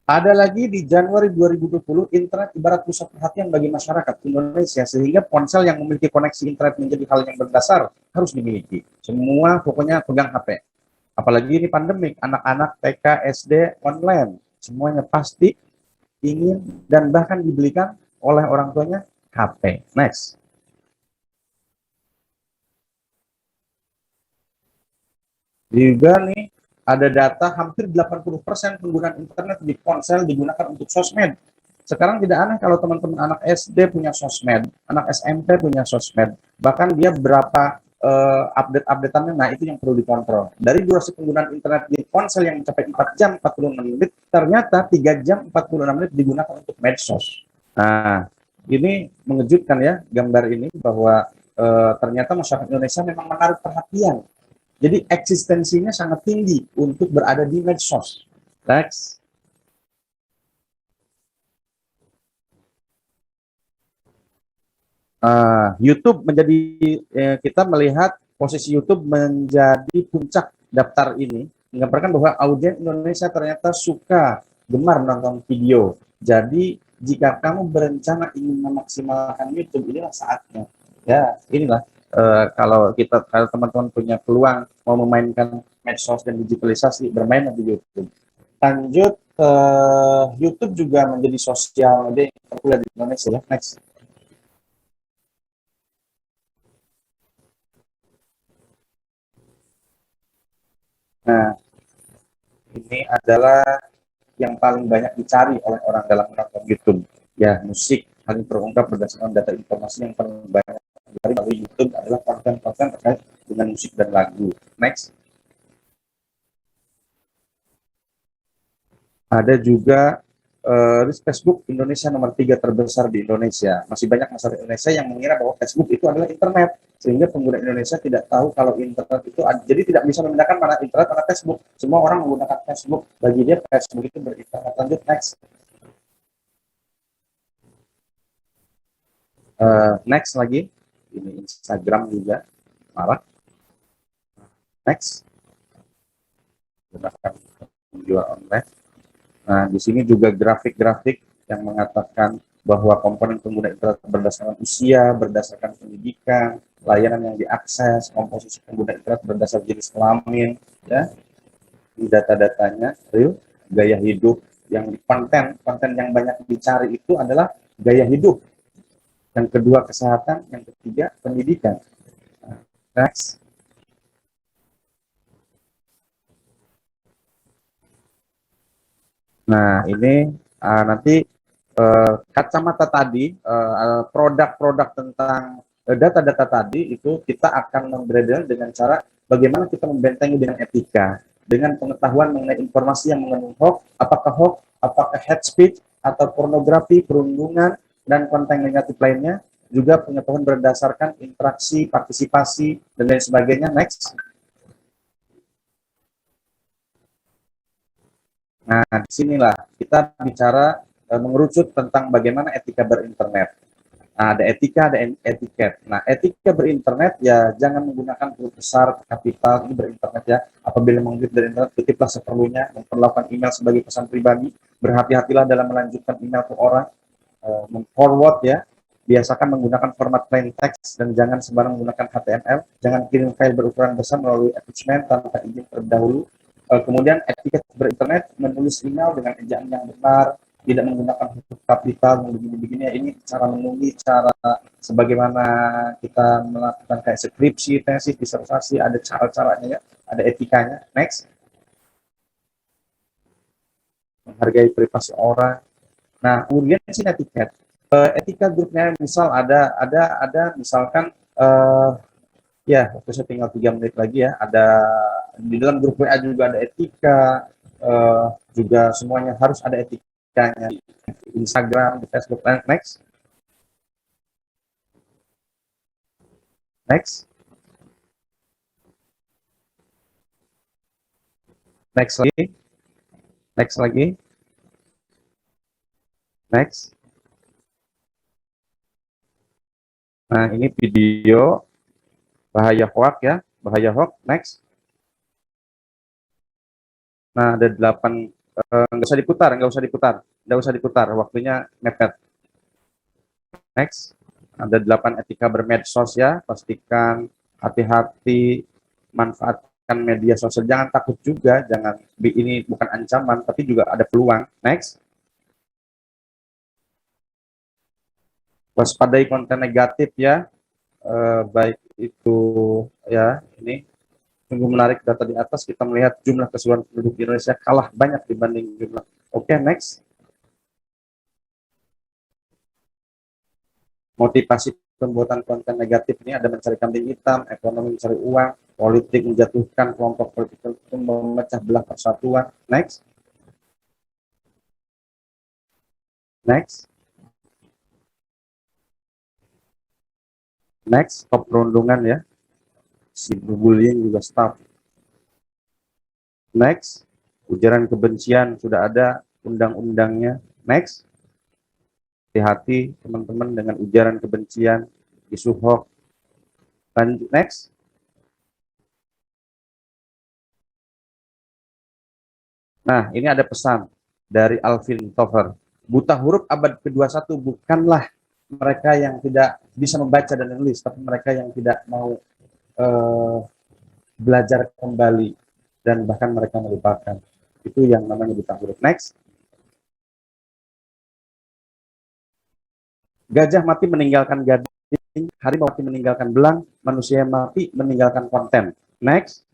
Ada lagi di Januari 2020 internet ibarat pusat perhatian bagi masyarakat Indonesia sehingga ponsel yang memiliki koneksi internet menjadi hal yang berdasar harus dimiliki. Semua pokoknya pegang HP. Apalagi ini pandemik, anak-anak TK, SD, online, semuanya pasti ingin dan bahkan dibelikan oleh orang tuanya HP. Next. Juga nih, ada data hampir 80% penggunaan internet di ponsel digunakan untuk sosmed. Sekarang tidak aneh kalau teman-teman anak SD punya sosmed, anak SMP punya sosmed, bahkan dia berapa update-updateannya, nah itu yang perlu dikontrol. Dari durasi penggunaan internet di ponsel yang mencapai 4 jam 46 menit, ternyata 3 jam 46 menit digunakan untuk medsos. Nah, ini mengejutkan ya, gambar ini bahwa ternyata masyarakat Indonesia memang menaruh perhatian. Jadi eksistensinya sangat tinggi untuk berada di medsos. Next. YouTube menjadi kita melihat posisi YouTube menjadi puncak daftar ini menggambarkan bahwa audiens Indonesia ternyata suka gemar nonton video. Jadi jika kamu berencana ingin memaksimalkan YouTube, inilah saatnya. Ya, inilah kalau teman-teman punya peluang mau memainkan medsos dan digitalisasi, bermain di YouTube. Lanjut, YouTube juga menjadi sosial media yang populer di Indonesia. Ya. Next. Nah, ini adalah yang paling banyak dicari oleh orang dalam menonton YouTube. Ya, musik. Hal ini terungkap berdasarkan data informasi yang paling banyak dicari melalui YouTube adalah konten-konten terkait dengan musik dan lagu. Next. Ada juga Facebook Indonesia nomor 3 terbesar di Indonesia. Masih banyak masyarakat Indonesia yang mengira bahwa Facebook itu adalah internet, sehingga pengguna Indonesia tidak tahu kalau internet itu jadi tidak bisa membedakan mana internet mana Facebook. Semua orang menggunakan Facebook, bagi dia Facebook itu berinternet. Lanjut next. Next lagi, ini Instagram juga marak. Next. Gunakan penjual online. Nah, di sini juga grafik-grafik yang mengatakan bahwa komponen pengguna internet berdasarkan usia, berdasarkan pendidikan, layanan yang diakses, komposisi pengguna internet berdasarkan jenis kelamin, ya. Ini data-datanya, real, gaya hidup yang di konten yang banyak dicari itu adalah gaya hidup. Yang kedua kesehatan, yang ketiga pendidikan. Next. Nah, ini nanti kacamata tadi, produk-produk tentang data-data tadi, itu kita akan membedakan dengan cara bagaimana kita membentengi dengan etika, dengan pengetahuan mengenai informasi yang mengandung hoax, apakah hate speech, atau pornografi, perundungan, dan konten negatif lainnya, juga pengetahuan berdasarkan interaksi, partisipasi, dan lain sebagainya. Next. Nah, disinilah kita bicara mengerucut tentang bagaimana etika berinternet. Nah, ada etika, ada etiket. Nah, etika berinternet ya jangan menggunakan huruf besar, kapital, ini berinternet ya. Apabila mengutip dari internet, kutiplah seperlunya, memperlakukan email sebagai pesan pribadi, berhati-hatilah dalam melanjutkan email ke orang, forward ya, biasakan menggunakan format plain text dan jangan sembarang menggunakan HTML, jangan kirim file berukuran besar melalui attachment tanpa izin terlebih dahulu. Kemudian etiket berinternet, menulis email dengan ejaan yang benar, tidak menggunakan huruf kapital, begini-begini ya. Ini cara menulis, cara sebagaimana kita melakukan kayak skripsi, tesis, disertasi, ada cara-caranya ya, ada etikanya. Next. Menghargai privasi orang. Nah, kemudian sih etiket. Etika grupnya misal ada misalkan ya, waktu saya tinggal 3 menit lagi ya, ada di dalam grup WA juga ada etika, juga semuanya harus ada etikanya di Instagram, di Facebook. Next. Next. Next lagi. Next lagi. Next. Nah, ini video bahaya hoax ya, bahaya hoax. Next. Nah, ada 8, nggak usah diputar, waktunya mepet. Next. Ada 8 etika bermedsos ya, pastikan hati-hati, manfaatkan media sosial, jangan takut juga, jangan, ini bukan ancaman, tapi juga ada peluang. Next. Waspadai konten negatif ya, baik itu ya, ini sungguh menarik data di atas, kita melihat jumlah keseluruhan penduduk Indonesia kalah banyak dibanding jumlah. Oke, next. Motivasi pembuatan konten negatif ini ada mencari kambing hitam, ekonomi mencari uang, politik menjatuhkan kelompok politik tertentu, memecah belah persatuan. Next. Next. Next, stop perundungan ya. Cyberbullying juga stop. Next, ujaran kebencian sudah ada undang-undangnya. Next. Hati-hati teman-teman dengan ujaran kebencian, isu hoax. Lanjut, next. Nah, ini ada pesan dari Alvin Toffler. Buta huruf abad ke-21 bukanlah mereka yang tidak bisa membaca dan menulis, tapi mereka yang tidak mau belajar kembali dan bahkan mereka melupakan. Itu yang namanya buta huruf. Next. Gajah mati meninggalkan gading, harimau mati meninggalkan belang, manusia mati meninggalkan konten. Next.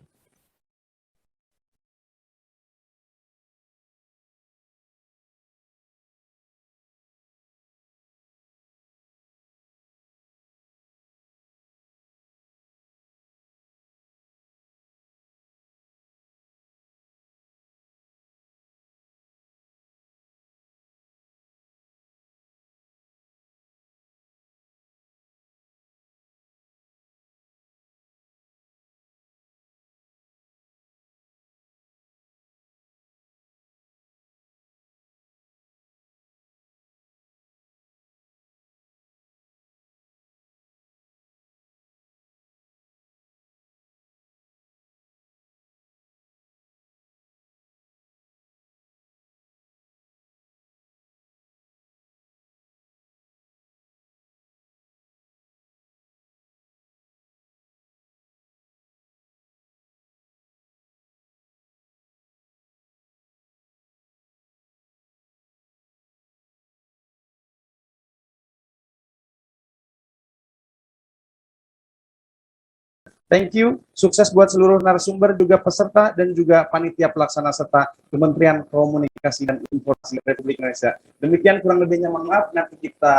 Thank you. Sukses buat seluruh narasumber, juga peserta, dan juga panitia pelaksana serta Kementerian Komunikasi dan Informasi Republik Indonesia. Demikian kurang lebihnya, mohon maaf. Nanti kita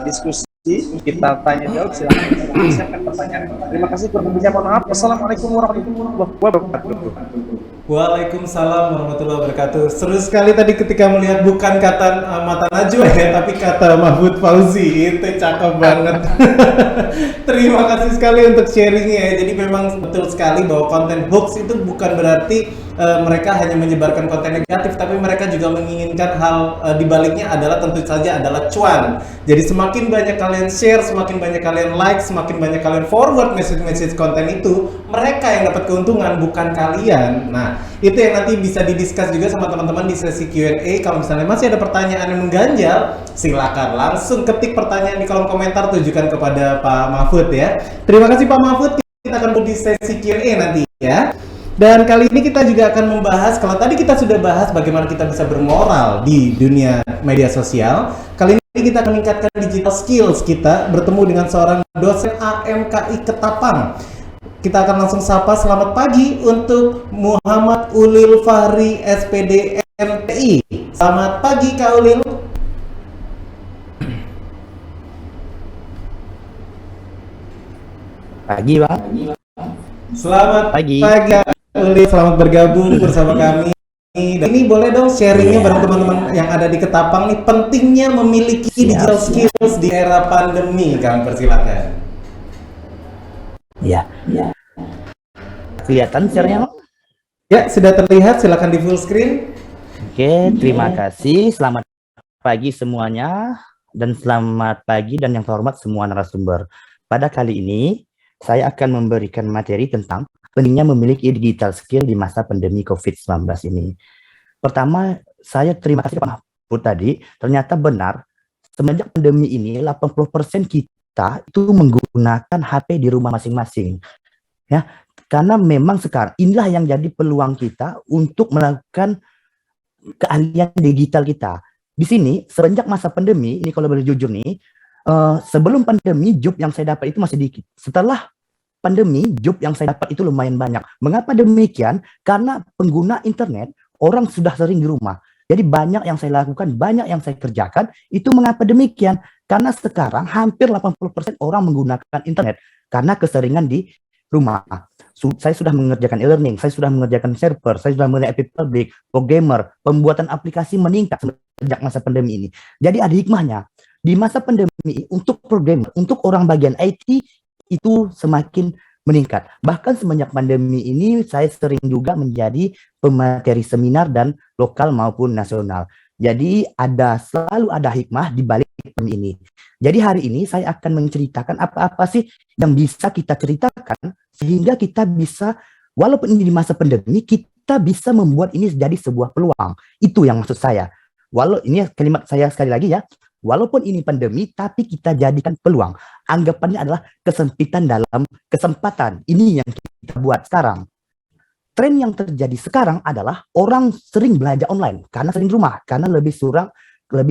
diskusi, kita tanya jawab. Silakan siapkan pertanyaan. Terima kasih, kurang lebihnya mohon maaf. Wassalamualaikum warahmatullahi wabarakatuh. Waalaikumsalam warahmatullahi wabarakatuh. Seru sekali tadi ketika melihat bukan kata Mata Najwa ya, tapi kata Mahfud Fauzi. Itu cakep banget. Terima kasih sekali untuk sharingnya ya. Jadi memang betul sekali bahwa konten hoax itu bukan berarti mereka hanya menyebarkan konten negatif, tapi mereka juga menginginkan hal di baliknya adalah tentu saja adalah cuan. Jadi semakin banyak kalian share, semakin banyak kalian like, semakin banyak kalian forward message konten itu, mereka yang dapat keuntungan, bukan kalian. Nah, itu yang nanti bisa didiskus juga sama teman-teman di sesi Q&A. Kalau misalnya masih ada pertanyaan yang mengganjal, silakan langsung ketik pertanyaan di kolom komentar, tujukan kepada Pak Mahfud ya. Terima kasih Pak Mahfud. Kita akan di sesi Q&A nanti ya. Dan kali ini kita juga akan membahas, kalau tadi kita sudah bahas bagaimana kita bisa bermoral di dunia media sosial, kali ini kita akan meningkatkan digital skills kita, bertemu dengan seorang dosen AMKI Ketapang. Kita akan langsung sapa, selamat pagi untuk Muhammad Ulil Fahri SPD MTI. Selamat pagi Kak Ulil. Pagi, Bang. Selamat Pagi. Kak Ulil, selamat bergabung bersama kami. Dan ini boleh dong sharingnya bareng teman-teman yang ada di Ketapang nih, pentingnya memiliki digital skills di era pandemi. Kami persilakan. Ya. Kelihatan share-nya, Bang? Ya, sudah terlihat. Silakan di full screen. Oke, terima kasih. Selamat pagi semuanya, dan selamat pagi dan yang terhormat semua narasumber. Pada kali ini, saya akan memberikan materi tentang pentingnya memiliki digital skill di masa pandemi COVID-19 ini. Pertama, saya terima kasih Pak Mahfud tadi. Ternyata benar, semenjak pandemi ini 80% kita itu menggunakan HP di rumah masing-masing. Ya, karena memang sekarang inilah yang jadi peluang kita untuk melakukan keahlian digital kita. Di sini, semenjak masa pandemi, ini kalau boleh jujur nih, sebelum pandemi job yang saya dapat itu masih dikit. Setelah pandemi, job yang saya dapat itu lumayan banyak. Mengapa demikian? Karena pengguna internet, orang sudah sering di rumah. Jadi banyak yang saya lakukan, banyak yang saya kerjakan. Itu mengapa demikian? Karena sekarang hampir 80% orang menggunakan internet karena keseringan di rumah. Saya sudah mengerjakan e-learning, saya sudah mengerjakan server, saya sudah mengerjakan IP public, programmer, pembuatan aplikasi meningkat sejak masa pandemi ini. Jadi ada hikmahnya. Di masa pandemi, untuk programmer, untuk orang bagian IT, itu semakin meningkat. Bahkan semenjak pandemi ini, saya sering juga menjadi pemateri seminar dan lokal maupun nasional. Jadi selalu ada hikmah di balik pandemi ini. Jadi hari ini saya akan menceritakan apa-apa sih yang bisa kita ceritakan sehingga kita bisa, walaupun ini di masa pandemi, kita bisa membuat ini jadi sebuah peluang. Itu yang maksud saya. Walau ini kalimat saya sekali lagi ya. Walaupun ini pandemi, tapi kita jadikan peluang. Anggapannya adalah kesempitan dalam kesempatan. Ini yang kita buat sekarang. Tren yang terjadi sekarang adalah orang sering belajar online karena sering di rumah, karena lebih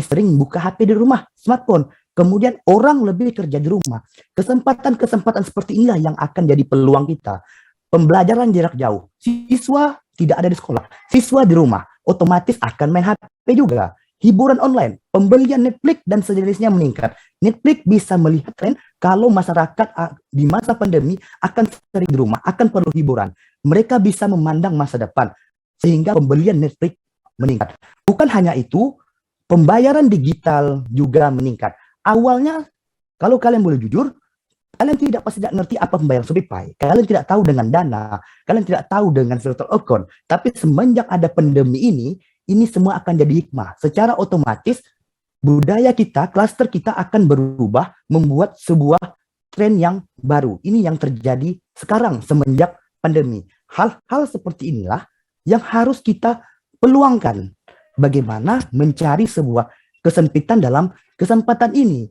sering buka HP di rumah, smartphone. Kemudian orang lebih kerja di rumah. Kesempatan-kesempatan seperti inilah yang akan jadi peluang kita. Pembelajaran jarak jauh. Siswa tidak ada di sekolah, siswa di rumah, otomatis akan main HP juga. Hiburan online, pembelian Netflix dan sejenisnya meningkat. Netflix bisa melihat tren kalau masyarakat di masa pandemi akan sering di rumah, akan perlu hiburan. Mereka bisa memandang masa depan, sehingga pembelian Netflix meningkat. Bukan hanya itu, pembayaran digital juga meningkat. Awalnya, kalau kalian boleh jujur, kalian pasti tidak ngerti apa pembayaran Shopee. Kalian tidak tahu dengan Dana, kalian tidak tahu dengan virtual account. Tapi semenjak ada pandemi ini semua akan jadi hikmah. Secara otomatis, budaya kita, klaster kita akan berubah, membuat sebuah tren yang baru. Ini yang terjadi sekarang semenjak pandemi. Hal-hal seperti inilah yang harus kita peluangkan. Bagaimana mencari sebuah kesempitan dalam kesempatan ini.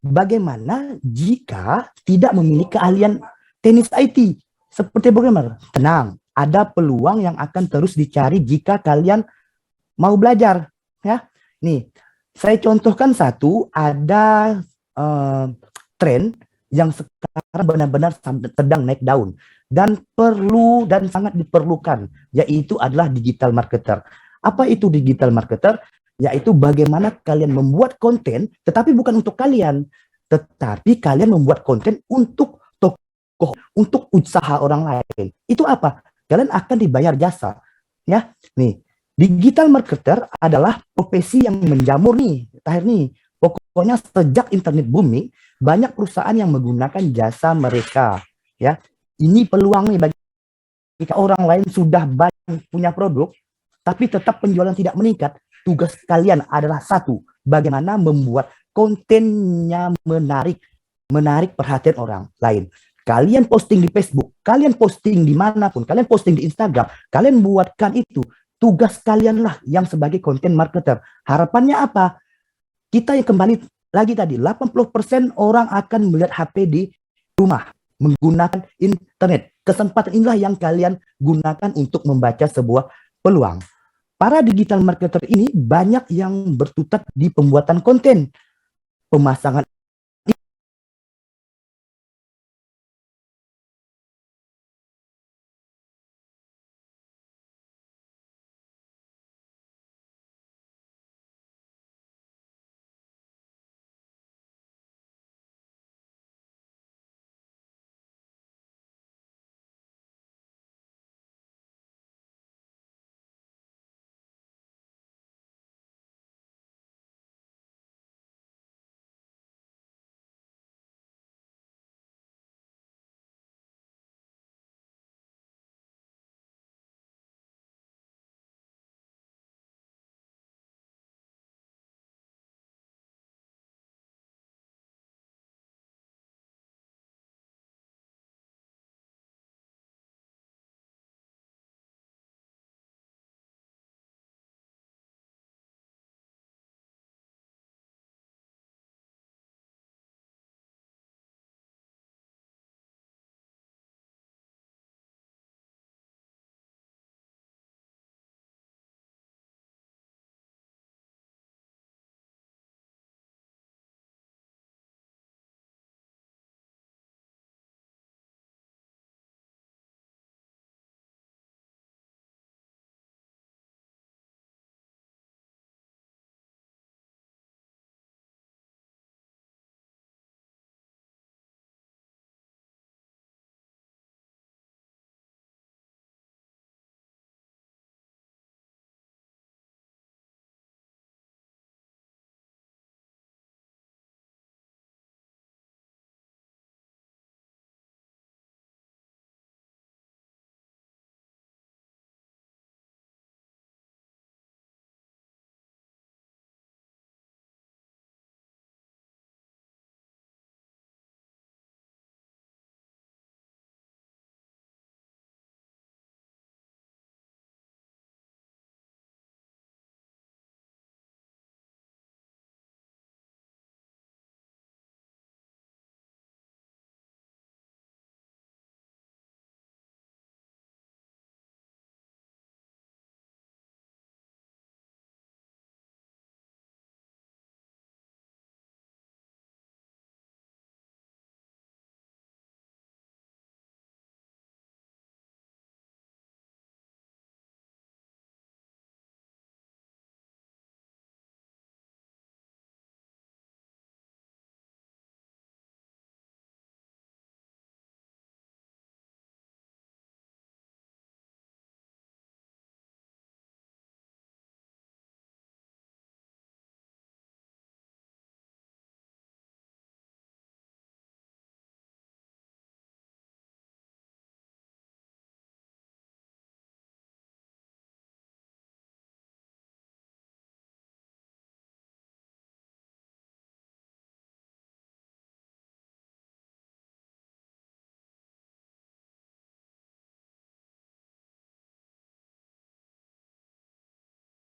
Bagaimana jika tidak memiliki keahlian teknis IT seperti programmer? Tenang. Ada peluang yang akan terus dicari jika kalian mau belajar, ya. Nih, saya contohkan satu, ada tren yang sekarang benar-benar sedang naik daun dan perlu dan sangat diperlukan, yaitu adalah digital marketer. Apa itu digital marketer? Yaitu bagaimana kalian membuat konten, tetapi bukan untuk kalian, tetapi kalian membuat konten untuk tokoh, untuk usaha orang lain. Itu apa? Kalian akan dibayar jasa. Ya, nih, digital marketer adalah profesi yang menjamur nih, Tahir nih. Pokoknya sejak internet booming, banyak perusahaan yang menggunakan jasa mereka. Ya, ini peluang nih bagi orang lain sudah banyak punya produk, tapi tetap penjualan tidak meningkat. Tugas kalian adalah satu, bagaimana membuat kontennya menarik perhatian orang lain. Kalian posting di Facebook, kalian posting dimanapun, kalian posting di Instagram, kalian buatkan itu. Tugas kalianlah yang sebagai content marketer. Harapannya apa? Kita yang kembali lagi tadi, 80% orang akan melihat HP di rumah, menggunakan internet. Kesempatan inilah yang kalian gunakan untuk membaca sebuah peluang. Para digital marketer ini banyak yang berkutat di pembuatan konten, pemasangan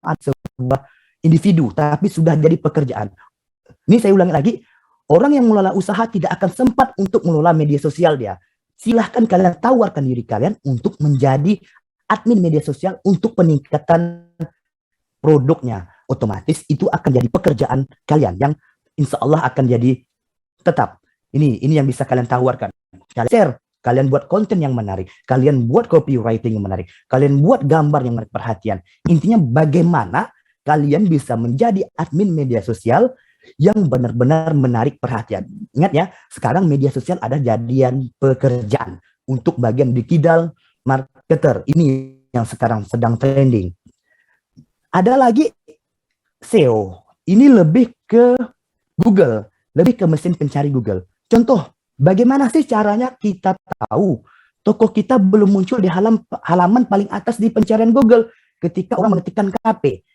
sebuah individu, tapi sudah jadi pekerjaan. Ini saya ulangi lagi, orang yang mengelola usaha tidak akan sempat untuk mengelola media sosial dia. Silahkan kalian tawarkan diri kalian untuk menjadi admin media sosial untuk peningkatan produknya. Otomatis itu akan jadi pekerjaan kalian yang insya Allah akan jadi tetap. Ini yang bisa kalian tawarkan. Kalian share, kalian buat konten yang menarik, kalian buat copywriting yang menarik, kalian buat gambar yang menarik perhatian. Intinya bagaimana kalian bisa menjadi admin media sosial yang benar-benar menarik perhatian. Ingat ya, sekarang media sosial ada jadian pekerjaan untuk bagian digital marketer. Ini yang sekarang sedang trending. Ada lagi SEO. Ini lebih ke Google, lebih ke mesin pencari Google. Contoh, bagaimana sih caranya kita tahu toko kita belum muncul di halaman paling atas di pencarian Google ketika orang mengetikkan KP?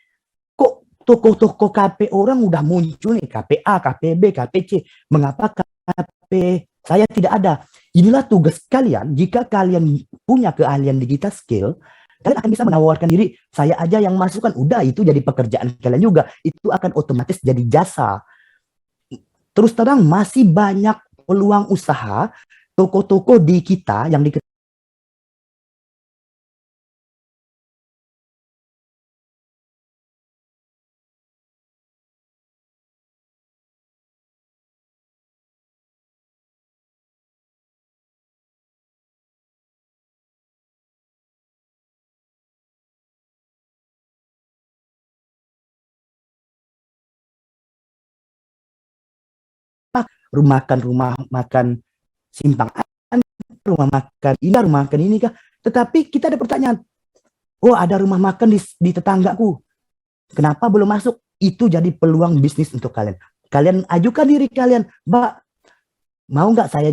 Kok toko-toko KP orang udah muncul nih, KPA, KPB, KPC. Mengapa KP saya tidak ada? Inilah tugas kalian. Jika kalian punya keahlian digital skill, kalian akan bisa menawarkan diri. Saya aja yang masukkan, udah itu jadi pekerjaan kalian juga. Itu akan otomatis jadi jasa. Terus terang masih banyak peluang usaha toko-toko di kita yang di rumah makan simpang, rumah makan ini kah? Tetapi kita ada pertanyaan, oh ada rumah makan di tetanggaku, kenapa belum masuk? Itu jadi peluang bisnis untuk kalian. Kalian ajukan diri kalian, Mbak, mau nggak saya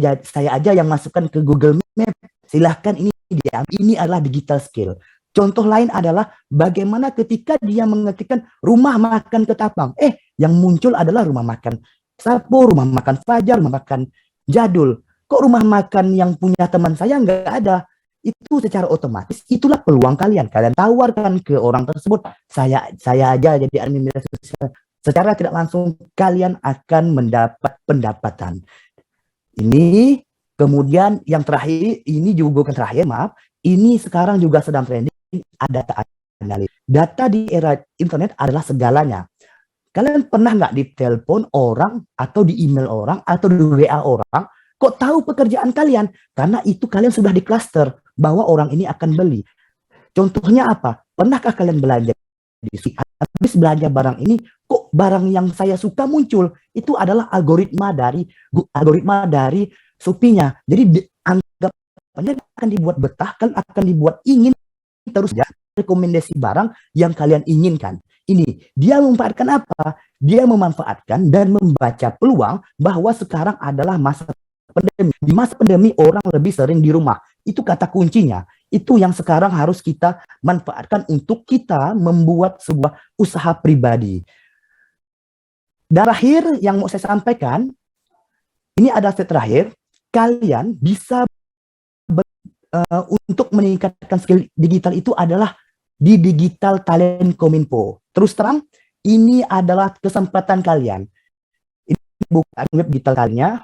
aja yang masukkan ke Google Map? Silahkan, ini adalah digital skill. Contoh lain adalah bagaimana ketika dia mengetikkan rumah makan Ketapang, yang muncul adalah rumah makan Sapo, rumah makan Fajar, rumah makan Jadul. Kok rumah makan yang punya teman saya nggak ada? Itu secara otomatis, itulah peluang kalian. Kalian tawarkan ke orang tersebut, saya aja jadi admin media sosial. Secara tidak langsung, kalian akan mendapat pendapatan. Ini, kemudian yang terakhir, ini juga bukan terakhir, maaf. Ini sekarang juga sedang trending, ada data analis. Data di era internet adalah segalanya. Kalian pernah nggak ditelepon orang, atau di email orang, atau di WA orang, kok tahu pekerjaan kalian? Karena itu kalian sudah di cluster, bahwa orang ini akan beli. Contohnya apa? Pernahkah kalian belanja di sini? Habis belanja barang ini, kok barang yang saya suka muncul? Itu adalah algoritma dari Shopee-nya. Jadi anggapannya akan dibuat betah, kan akan dibuat ingin terus ya rekomendasi barang yang kalian inginkan. Ini dia memanfaatkan apa? Dia memanfaatkan dan membaca peluang bahwa sekarang adalah masa pandemi. Di masa pandemi orang lebih sering di rumah. Itu kata kuncinya. Itu yang sekarang harus kita manfaatkan untuk kita membuat sebuah usaha pribadi. Dan terakhir yang mau saya sampaikan, ini ada step terakhir, kalian bisa untuk meningkatkan skill digital itu adalah di Digital Talent Kominfo. Terus terang, ini adalah kesempatan kalian. Ini bukan web digital talentnya.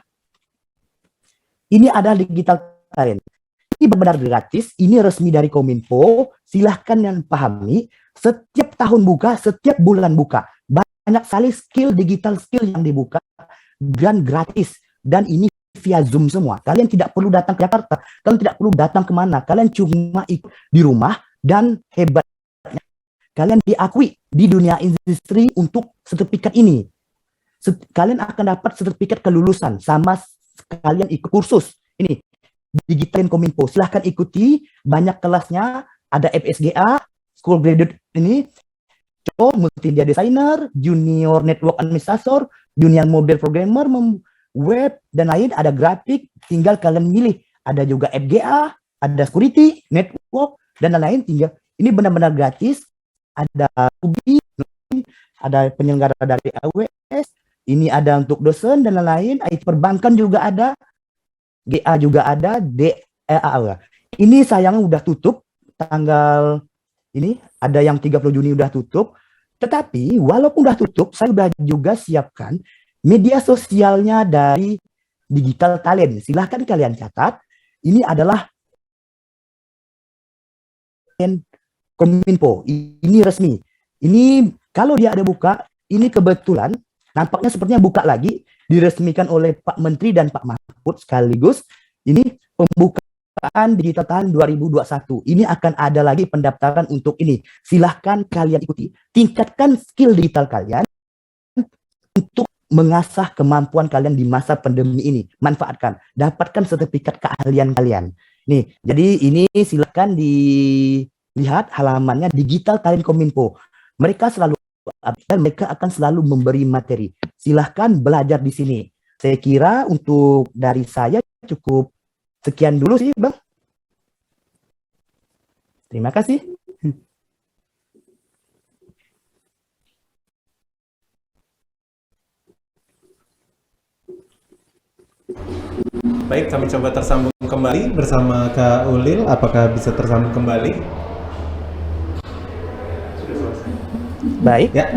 Ini adalah Digital Talent. Ini benar-benar gratis. Ini resmi dari Kominfo. Silahkan yang pahami. Setiap tahun buka, setiap bulan buka. Banyak sekali digital skill yang dibuka dan gratis. Dan ini via Zoom semua. Kalian tidak perlu datang ke Jakarta. Kalian tidak perlu datang kemana. Kalian cuma ikut di rumah. Dan hebatnya, kalian diakui di dunia industri untuk sertifikat ini. Kalian akan dapat sertifikat kelulusan sama kalian ikut kursus. Ini Digital Kominfo. Silahkan ikuti, banyak kelasnya. Ada FSGA, School Graduate ini, Multimedia Designer, Junior Network Administrator, Junior Mobile Programmer, Web, dan lain. Ada grafik, tinggal kalian milih. Ada juga FGA, ada Security, Network, dan lain-lain. Tinggal ini benar-benar gratis. Ada Ruby, ada penyelenggara dari AWS, ini ada untuk dosen dan lain-lain. IT perbankan juga ada, GA juga ada, DEA. Ini sayangnya udah tutup tanggal ini, ada yang 30 Juni udah tutup. Tetapi walaupun udah tutup, saya udah juga siapkan media sosialnya dari Digital Talent. Silahkan kalian catat. Ini adalah Kominfo, ini resmi. Ini kalau dia ada buka, ini kebetulan nampaknya sepertinya buka lagi. diresmikan oleh Pak Menteri dan Pak Mahfud sekaligus. Ini pembukaan digital tahun 2021. Ini akan ada lagi pendaftaran untuk ini. Silahkan kalian ikuti. Tingkatkan skill digital kalian untuk mengasah kemampuan kalian di masa pandemi ini. Manfaatkan. Dapatkan sertifikat keahlian kalian. Nih, jadi ini silahkan dilihat halamannya Digital Talent Kominfo. Mereka selalu dan mereka akan selalu memberi materi. Silahkan belajar di sini. Saya kira untuk dari saya cukup sekian dulu sih, Bang. Terima kasih. Baik, kami coba tersambung kembali bersama Kak Ulil. Apakah bisa tersambung kembali? Baik. Ya,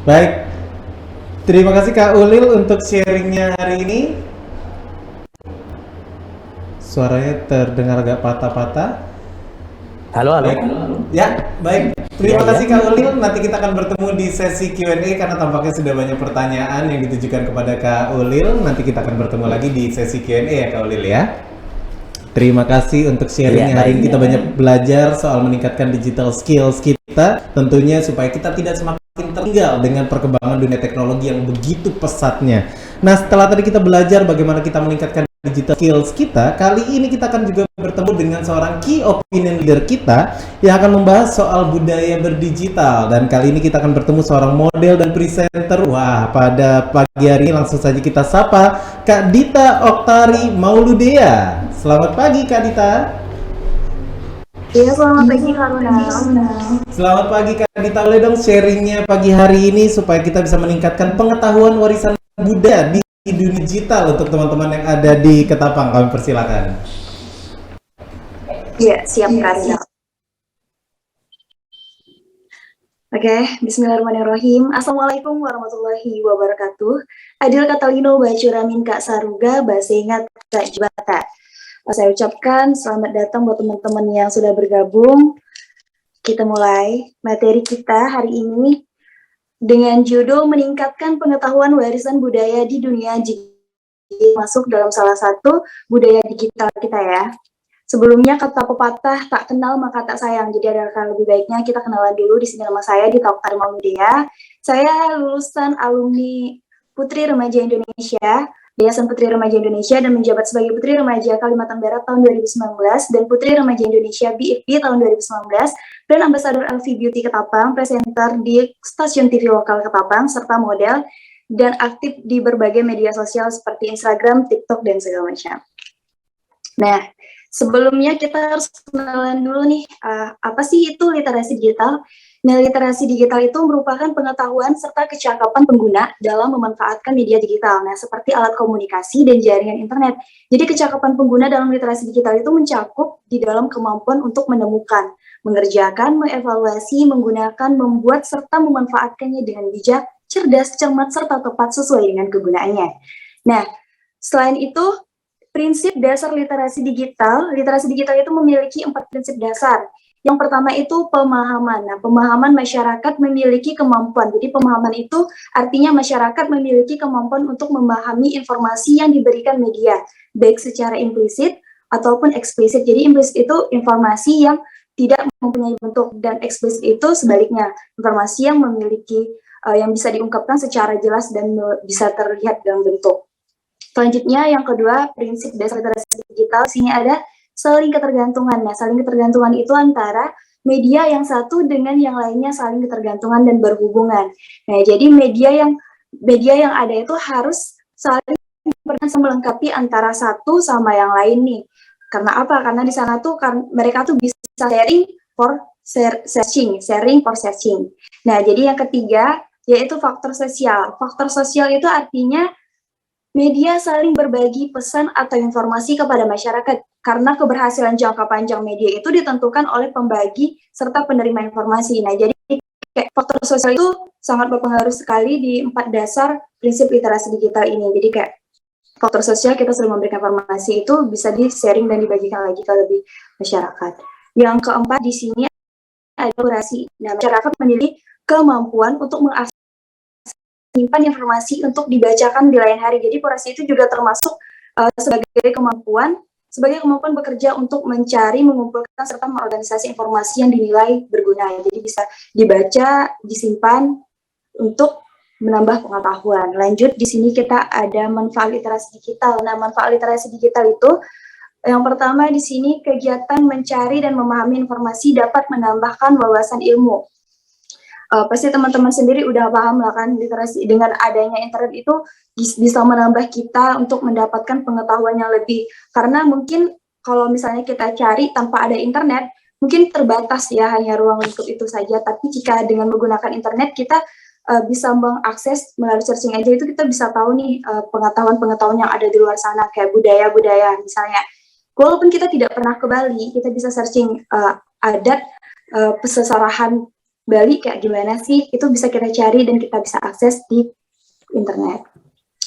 baik. Terima kasih Kak Ulil untuk sharingnya hari ini. Suaranya terdengar agak patah-patah. Halo. Baik. Ya, baik. Terima kasih Kak Ulil. Nanti kita akan bertemu di sesi Q&A karena tampaknya sudah banyak pertanyaan yang ditujukan kepada Kak Ulil. Nanti kita akan bertemu lagi di sesi Q&A ya Kak Ulil ya. Terima kasih untuk sharingnya hari ini. Kita banyak belajar soal meningkatkan digital skills kita. Tentunya supaya kita tidak semakin tertinggal dengan perkembangan dunia teknologi yang begitu pesatnya. Nah, setelah tadi kita belajar bagaimana kita meningkatkan digital skills kita, kali ini kita akan juga bertemu dengan seorang key opinion leader kita yang akan membahas soal budaya berdigital. Dan kali ini kita akan bertemu seorang model dan presenter. Wah, pada pagi hari ini langsung saja kita sapa Kak Dita Oktari Mauludea. Selamat pagi Kak Dita. Iya, selamat pagi Kak Ronald. Selamat pagi Kak Dita. Boleh dong sharingnya pagi hari ini supaya kita bisa meningkatkan pengetahuan warisan budaya di dunia digital untuk teman-teman yang ada di Ketapang. Kami persilakan. Iya, siap Kak Ronald. Oke, bismillahirrahmanirrahim. Assalamualaikum warahmatullahi wabarakatuh. Adil Katalino Bacuramin Kak Saruga Basengat Kak Jibata. Saya ucapkan selamat datang buat teman-teman yang sudah bergabung. Kita mulai materi kita hari ini dengan judul meningkatkan pengetahuan warisan budaya di dunia digital, masuk dalam salah satu budaya digital kita ya. Sebelumnya kata pepatah tak kenal maka tak sayang. Jadi ada lebih baiknya kita kenalan dulu. Di sini nama saya Dita Oktari Mauludea. Saya lulusan alumni Putri Remaja Indonesia, Yayasan Putri Remaja Indonesia, dan menjabat sebagai Putri Remaja Kalimantan Barat tahun 2019 dan Putri Remaja Indonesia BIPI tahun 2019, dan Ambasador LV Beauty Ketapang, presenter di stasiun TV lokal Ketapang, serta model, dan aktif di berbagai media sosial seperti Instagram, TikTok, dan segala macam. Nah, sebelumnya kita harus kenalan dulu nih, apa sih itu literasi digital? Nah, literasi digital itu merupakan pengetahuan serta kecakapan pengguna dalam memanfaatkan media digital. Nah, seperti alat komunikasi dan jaringan internet. Jadi, kecakapan pengguna dalam literasi digital itu mencakup di dalam kemampuan untuk menemukan, mengerjakan, mengevaluasi, menggunakan, membuat, serta memanfaatkannya dengan bijak, cerdas, cermat, serta tepat sesuai dengan kegunaannya. Nah, selain itu, prinsip dasar literasi digital itu memiliki 4 prinsip dasar. Yang pertama itu pemahaman. Nah, pemahaman masyarakat memiliki kemampuan. Jadi pemahaman itu artinya masyarakat memiliki kemampuan untuk memahami informasi yang diberikan media, baik secara implisit ataupun eksplisit. Jadi implisit itu informasi yang tidak mempunyai bentuk, dan eksplisit itu sebaliknya, informasi yang memiliki yang bisa diungkapkan secara jelas dan bisa terlihat dalam bentuk. Selanjutnya, yang kedua, prinsip dasar literasi digital, sini ada saling ketergantungan. Nah, saling ketergantungan itu antara media yang satu dengan yang lainnya saling ketergantungan dan berhubungan. Nah, jadi media yang ada itu harus saling melengkapi antara satu sama yang lain nih. Karena apa? Karena di sana tuh mereka tuh bisa sharing for searching. Nah, jadi yang ketiga yaitu faktor sosial. Faktor sosial itu artinya media saling berbagi pesan atau informasi kepada masyarakat, karena keberhasilan jangka panjang media itu ditentukan oleh pembagi serta penerima informasi. Nah, jadi faktor sosial itu sangat berpengaruh sekali di 4 dasar prinsip literasi digital ini. Jadi kayak faktor sosial, kita sering memberikan informasi itu bisa di-sharing dan dibagikan lagi ke lebih masyarakat. Yang keempat di sini ada kolaborasi. Nah, masyarakat memiliki kemampuan untuk mengakses menyimpan informasi untuk dibacakan di lain hari. Jadi kurasi itu juga termasuk sebagai kemampuan bekerja untuk mencari, mengumpulkan, serta mengorganisasi informasi yang dinilai berguna. Jadi bisa dibaca, disimpan untuk menambah pengetahuan. Lanjut, di sini kita ada manfaat literasi digital. Nah, manfaat literasi digital itu yang pertama di sini kegiatan mencari dan memahami informasi dapat menambahkan wawasan ilmu. Pasti teman-teman sendiri udah paham lah kan, literasi dengan adanya internet itu bisa menambah kita untuk mendapatkan pengetahuan yang lebih. Karena mungkin kalau misalnya kita cari tanpa ada internet, mungkin terbatas ya, hanya ruang lingkup itu saja. Tapi jika dengan menggunakan internet, kita bisa mengakses melalui searching aja, itu kita bisa tahu nih pengetahuan-pengetahuan yang ada di luar sana, kayak budaya-budaya misalnya. Walaupun kita tidak pernah ke Bali, kita bisa searching adat pesesarahan Bali kayak gimana sih, itu bisa kita cari dan kita bisa akses di internet.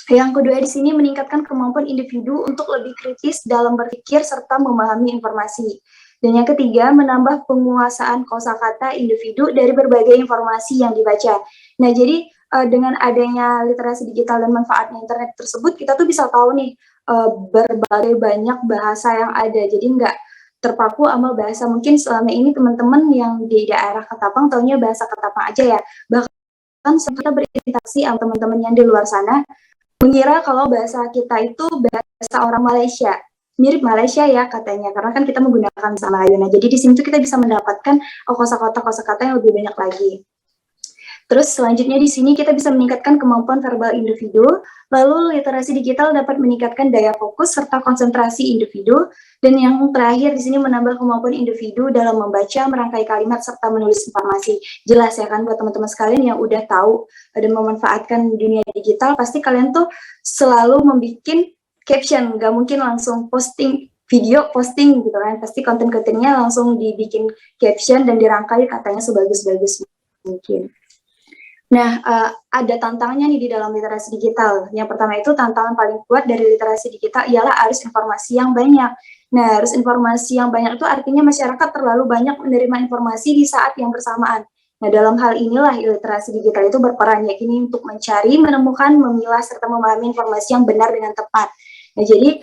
Yang kedua di sini meningkatkan kemampuan individu untuk lebih kritis dalam berpikir serta memahami informasi. Dan yang ketiga, menambah penguasaan kosakata individu dari berbagai informasi yang dibaca. Nah, jadi dengan adanya literasi digital dan manfaatnya internet tersebut, kita tuh bisa tahu nih berbagai banyak bahasa yang ada. Jadi nggak terpaku sama bahasa. Mungkin selama ini teman-teman yang di daerah Ketapang taunya bahasa Ketapang aja ya. Bahkan kita berinteraksi sama teman-teman yang di luar sana, mengira kalau bahasa kita itu bahasa orang Malaysia. Mirip Malaysia ya katanya, karena kan kita menggunakan bahasa Melayu. Nah, jadi di sini tuh kita bisa mendapatkan kosakata yang lebih banyak lagi. Terus selanjutnya di sini kita bisa meningkatkan kemampuan verbal individu, lalu literasi digital dapat meningkatkan daya fokus serta konsentrasi individu, dan yang terakhir di sini menambah kemampuan individu dalam membaca, merangkai kalimat, serta menulis informasi. Jelas ya kan buat teman-teman sekalian yang udah tahu dan memanfaatkan dunia digital, pasti kalian tuh selalu membuat caption, nggak mungkin langsung posting video, posting gitu kan, pasti konten-kontennya langsung dibikin caption dan dirangkai katanya sebagus-bagus mungkin. Nah, ada tantangannya nih di dalam literasi digital. Yang pertama itu tantangan paling kuat dari literasi digital ialah arus informasi yang banyak. Nah, arus informasi yang banyak itu artinya masyarakat terlalu banyak menerima informasi di saat yang bersamaan. Nah, dalam hal inilah literasi digital itu berperan, yakni untuk mencari, menemukan, memilah, serta memahami informasi yang benar dengan tepat. Nah, jadi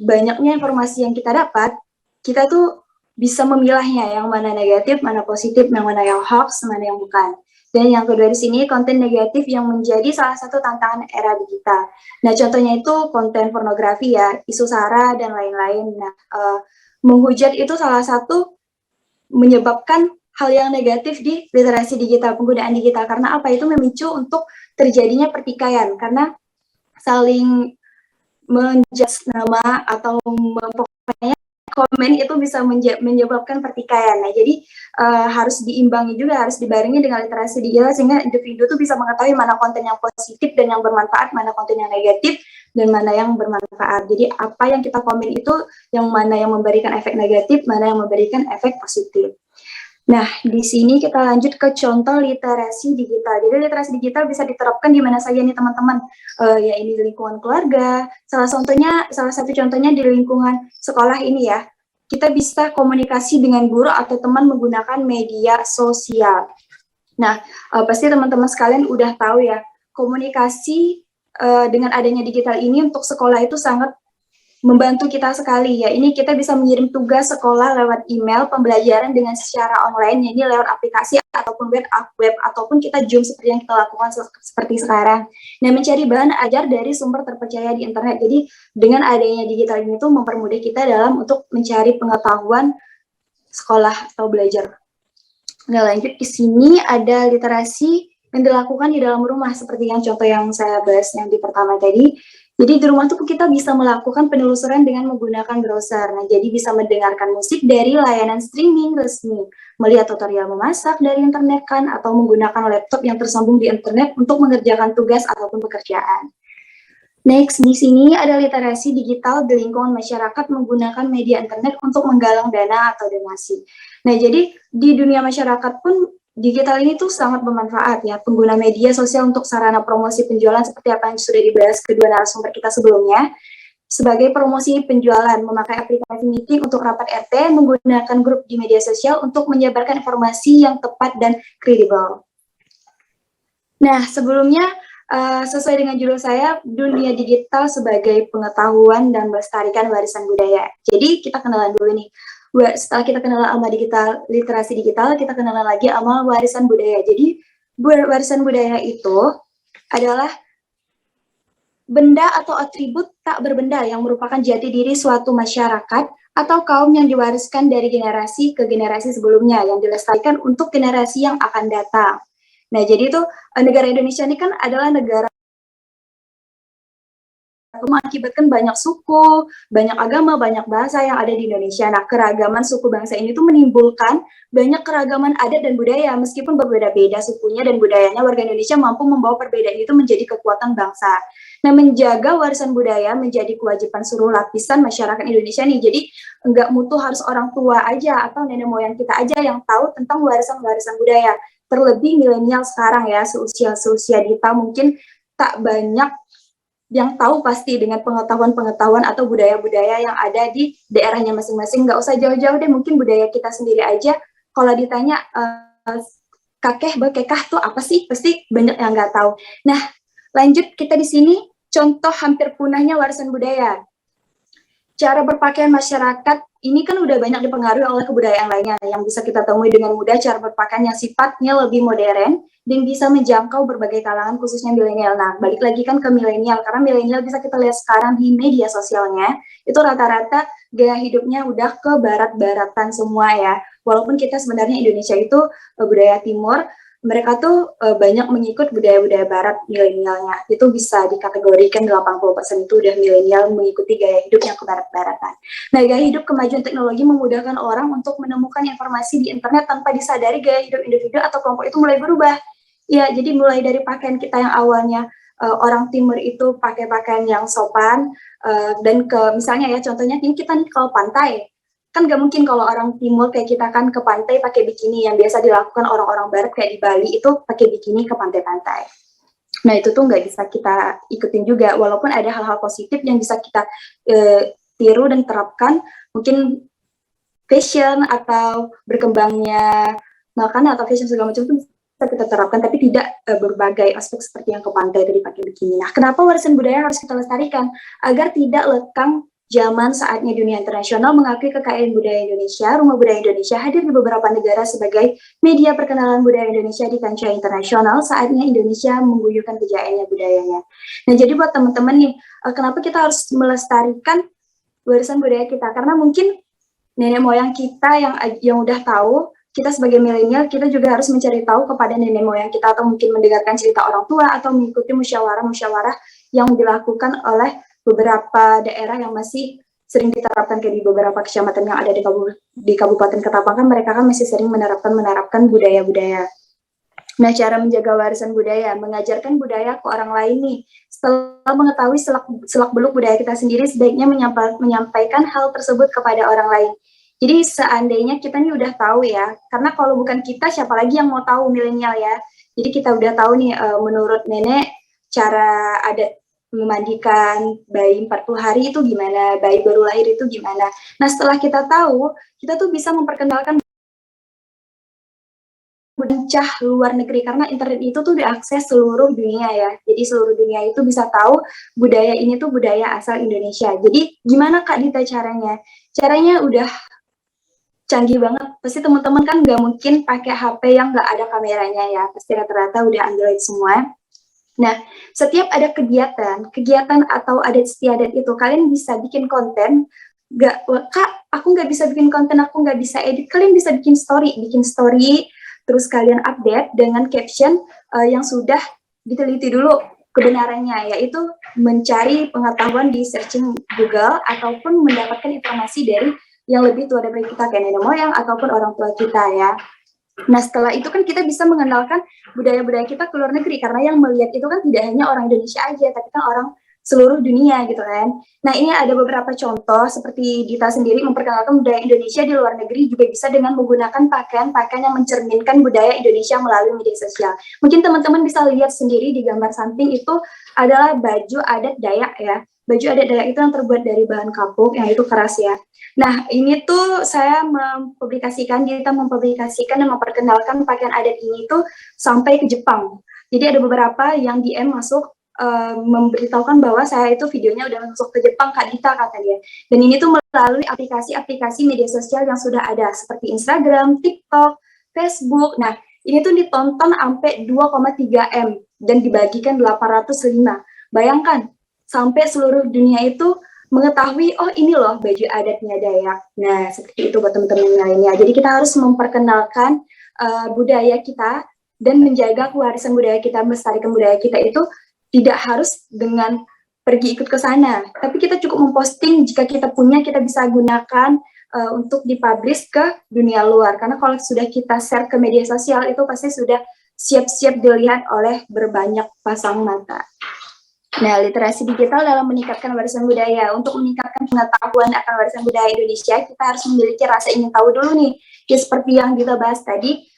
banyaknya informasi yang kita dapat, kita tuh bisa memilahnya, yang mana negatif, mana positif, yang mana yang hoax, mana yang bukan. Dan yang kedua di sini, konten negatif yang menjadi salah satu tantangan era digital. Nah, contohnya itu konten pornografi ya, isu SARA, dan lain-lain. Nah, menghujat itu salah satu menyebabkan hal yang negatif di literasi digital, penggunaan digital. Karena apa? Itu memicu untuk terjadinya pertikaian, karena saling menjudge nama atau pokoknya komen itu bisa menyebabkan pertikaian. Nah, jadi harus diimbangi juga, harus dibarengi dengan literasi digital sehingga individu tuh bisa mengetahui mana konten yang positif dan yang bermanfaat, mana konten yang negatif dan mana yang bermanfaat. Jadi apa yang kita komen itu yang mana yang memberikan efek negatif, mana yang memberikan efek positif. Nah, di sini kita lanjut ke contoh literasi digital. Jadi literasi digital bisa diterapkan di mana saja nih teman-teman. Ya ini di lingkungan keluarga. Salah satu contohnya di lingkungan sekolah ini ya. Kita bisa komunikasi dengan guru atau teman menggunakan media sosial. Nah, pasti teman-teman sekalian udah tahu ya, komunikasi dengan adanya digital ini untuk sekolah itu sangat membantu kita sekali ya. Ini kita bisa mengirim tugas sekolah lewat email, pembelajaran dengan secara online, jadi lewat aplikasi ataupun web ataupun kita Zoom seperti yang kita lakukan seperti sekarang. Nah, mencari bahan ajar dari sumber terpercaya di internet. Jadi dengan adanya digital ini tuh mempermudah kita dalam untuk mencari pengetahuan sekolah atau belajar. Nah, lanjut di sini ada literasi yang dilakukan di dalam rumah seperti yang contoh yang saya bahas yang di pertama tadi. Jadi di rumah tuh kita bisa melakukan penelusuran dengan menggunakan browser. Nah, jadi bisa mendengarkan musik dari layanan streaming resmi, melihat tutorial memasak dari internet kan, atau menggunakan laptop yang tersambung di internet untuk mengerjakan tugas ataupun pekerjaan. Next, di sini ada literasi digital di lingkungan masyarakat menggunakan media internet untuk menggalang dana atau donasi. Nah, jadi di dunia masyarakat pun digital ini tuh sangat bermanfaat ya, pengguna media sosial untuk sarana promosi penjualan seperti apa yang sudah dibahas kedua narasumber kita sebelumnya. Sebagai promosi penjualan, memakai aplikasi meeting untuk rapat RT, menggunakan grup di media sosial untuk menyebarkan informasi yang tepat dan kredibel. Nah, sebelumnya sesuai dengan judul saya, dunia digital sebagai pengetahuan dan melestarikan warisan budaya. Jadi kita kenalan dulu nih. Setelah kita kenalan sama digital, literasi digital, kita kenalan lagi sama warisan budaya. Jadi warisan budaya itu adalah benda atau atribut tak berbenda yang merupakan jati diri suatu masyarakat atau kaum yang diwariskan dari generasi ke generasi sebelumnya, yang dilestarikan untuk generasi yang akan datang. Nah, jadi itu negara Indonesia ini kan adalah negara mengakibatkan banyak suku, banyak agama, banyak bahasa yang ada di Indonesia. Nah, keragaman suku bangsa ini tuh menimbulkan banyak keragaman adat dan budaya. Meskipun berbeda-beda sukunya dan budayanya, warga Indonesia mampu membawa perbedaan itu menjadi kekuatan bangsa. Nah, menjaga warisan budaya menjadi kewajiban seluruh lapisan masyarakat Indonesia nih. Jadi, nggak mutu harus orang tua aja atau nenek moyang kita aja yang tahu tentang warisan-warisan budaya. Terlebih milenial sekarang ya, seusia kita mungkin tak banyak yang tahu pasti dengan pengetahuan-pengetahuan atau budaya-budaya yang ada di daerahnya masing-masing. Nggak usah jauh-jauh deh, mungkin budaya kita sendiri aja. Kalau ditanya kakeh bekekah tuh apa sih? Pasti banyak yang nggak tahu. Nah, lanjut kita di sini contoh hampir punahnya warisan budaya. Cara berpakaian masyarakat ini kan udah banyak dipengaruhi oleh kebudayaan lainnya yang bisa kita temui dengan mudah, cara berpakaian yang sifatnya lebih modern dan bisa menjangkau berbagai kalangan khususnya milenial. Nah, balik lagi kan ke milenial, karena milenial bisa kita lihat sekarang di media sosialnya, itu rata-rata gaya hidupnya udah ke barat-baratan semua ya. Walaupun kita sebenarnya Indonesia itu budaya timur, mereka tuh banyak mengikut budaya-budaya barat milenialnya. Itu bisa dikategorikan 80% itu udah milenial mengikuti gaya hidup yang ke barat-baratan. Nah, gaya hidup kemajuan teknologi memudahkan orang untuk menemukan informasi di internet tanpa disadari gaya hidup individu atau kelompok itu mulai berubah. Ya, jadi mulai dari pakaian kita yang awalnya orang timur itu pakai pakaian yang sopan, dan misalnya ya contohnya ini kita nih kalau pantai, kan gak mungkin kalau orang timur kayak kita kan ke pantai pakai bikini yang biasa dilakukan orang-orang barat kayak di Bali itu pakai bikini ke pantai-pantai. Nah, itu tuh nggak bisa kita ikutin juga, walaupun ada hal-hal positif yang bisa kita tiru dan terapkan, mungkin fashion atau berkembangnya makanan atau fashion segala macam itu bisa kita terapkan, tapi tidak berbagai aspek seperti yang ke pantai tadi pakai bikini. Nah, kenapa warisan budaya harus kita lestarikan? Agar tidak lekang zaman saatnya dunia internasional mengakui kekayaan budaya Indonesia. Rumah Budaya Indonesia hadir di beberapa negara sebagai media perkenalan budaya Indonesia di kancah internasional. Saatnya Indonesia mengguyurkan kejayaannya budayanya. Nah, jadi buat teman-teman nih, kenapa kita harus melestarikan warisan budaya kita? Karena mungkin nenek moyang kita yang udah tahu, kita sebagai milenial kita juga harus mencari tahu kepada nenek moyang kita, atau mungkin mendengarkan cerita orang tua, atau mengikuti musyawarah-musyawarah yang dilakukan oleh beberapa daerah yang masih sering diterapkan, kayak di beberapa kecamatan yang ada di Kabupaten Ketapang, mereka kan masih sering menerapkan budaya-budaya. Nah, cara menjaga warisan budaya, mengajarkan budaya ke orang lain nih. Setelah mengetahui selak-beluk budaya kita sendiri, sebaiknya menyampaikan hal tersebut kepada orang lain. Jadi seandainya kita nih udah tahu ya, karena kalau bukan kita, siapa lagi yang mau tahu, milenial ya. Jadi kita udah tahu nih, menurut nenek, cara adat memandikan bayi 40 hari itu gimana, bayi baru lahir itu gimana. Nah, setelah kita tahu, kita tuh bisa memperkenalkan mencah luar negeri, karena internet itu tuh diakses seluruh dunia ya. Jadi seluruh dunia itu bisa tahu budaya ini tuh budaya asal Indonesia. Jadi gimana Kak Dita caranya? Caranya udah canggih banget. Pasti teman-teman kan nggak mungkin pakai HP yang nggak ada kameranya ya. Pasti rata-rata udah Android semua. Nah, setiap ada kegiatan atau adat istiadat itu, kalian bisa bikin konten. Kak, aku nggak bisa bikin konten, aku nggak bisa edit. Kalian bisa bikin story, terus kalian update dengan caption yang sudah diteliti dulu kebenarannya, yaitu mencari pengetahuan di searching Google ataupun mendapatkan informasi dari yang lebih tua dari kita, kayak nenek moyang ataupun orang tua kita ya. Nah, setelah itu kan kita bisa mengenalkan budaya-budaya kita ke luar negeri, karena yang melihat itu kan tidak hanya orang Indonesia aja, tapi kan orang seluruh dunia gitu kan. Nah, ini ada beberapa contoh, seperti Dita sendiri memperkenalkan budaya Indonesia di luar negeri juga bisa dengan menggunakan pakaian-pakaian yang mencerminkan budaya Indonesia melalui media sosial. Mungkin teman-teman bisa lihat sendiri di gambar samping itu adalah baju adat Dayak ya. Baju adat Dayak itu yang terbuat dari bahan kapuk, yang itu keras ya. Nah, ini tuh saya Dita mempublikasikan dan memperkenalkan pakaian adat ini tuh sampai ke Jepang. Jadi ada beberapa yang DM masuk memberitahukan bahwa saya itu videonya udah masuk ke Jepang, Kak Dita, kata dia. Dan ini tuh melalui aplikasi-aplikasi media sosial yang sudah ada seperti Instagram, TikTok, Facebook. Nah, ini tuh ditonton sampai 2,3 M dan dibagikan 805. Bayangkan, sampai seluruh dunia itu mengetahui, oh ini loh baju adatnya Dayak. Nah, seperti itu buat teman-teman lainnya. Jadi kita harus memperkenalkan budaya kita dan menjaga kewarisan budaya kita, melestarikan budaya kita itu tidak harus dengan pergi ikut ke sana, tapi kita cukup memposting jika kita punya, kita bisa gunakan untuk dipublish ke dunia luar. Karena kalau sudah kita share ke media sosial itu pasti sudah siap-siap dilihat oleh berbanyak pasang mata. Nah, literasi digital dalam meningkatkan warisan budaya. Untuk meningkatkan pengetahuan akan warisan budaya Indonesia, kita harus memiliki rasa ingin tahu dulu nih. Ya seperti yang kita bahas tadi,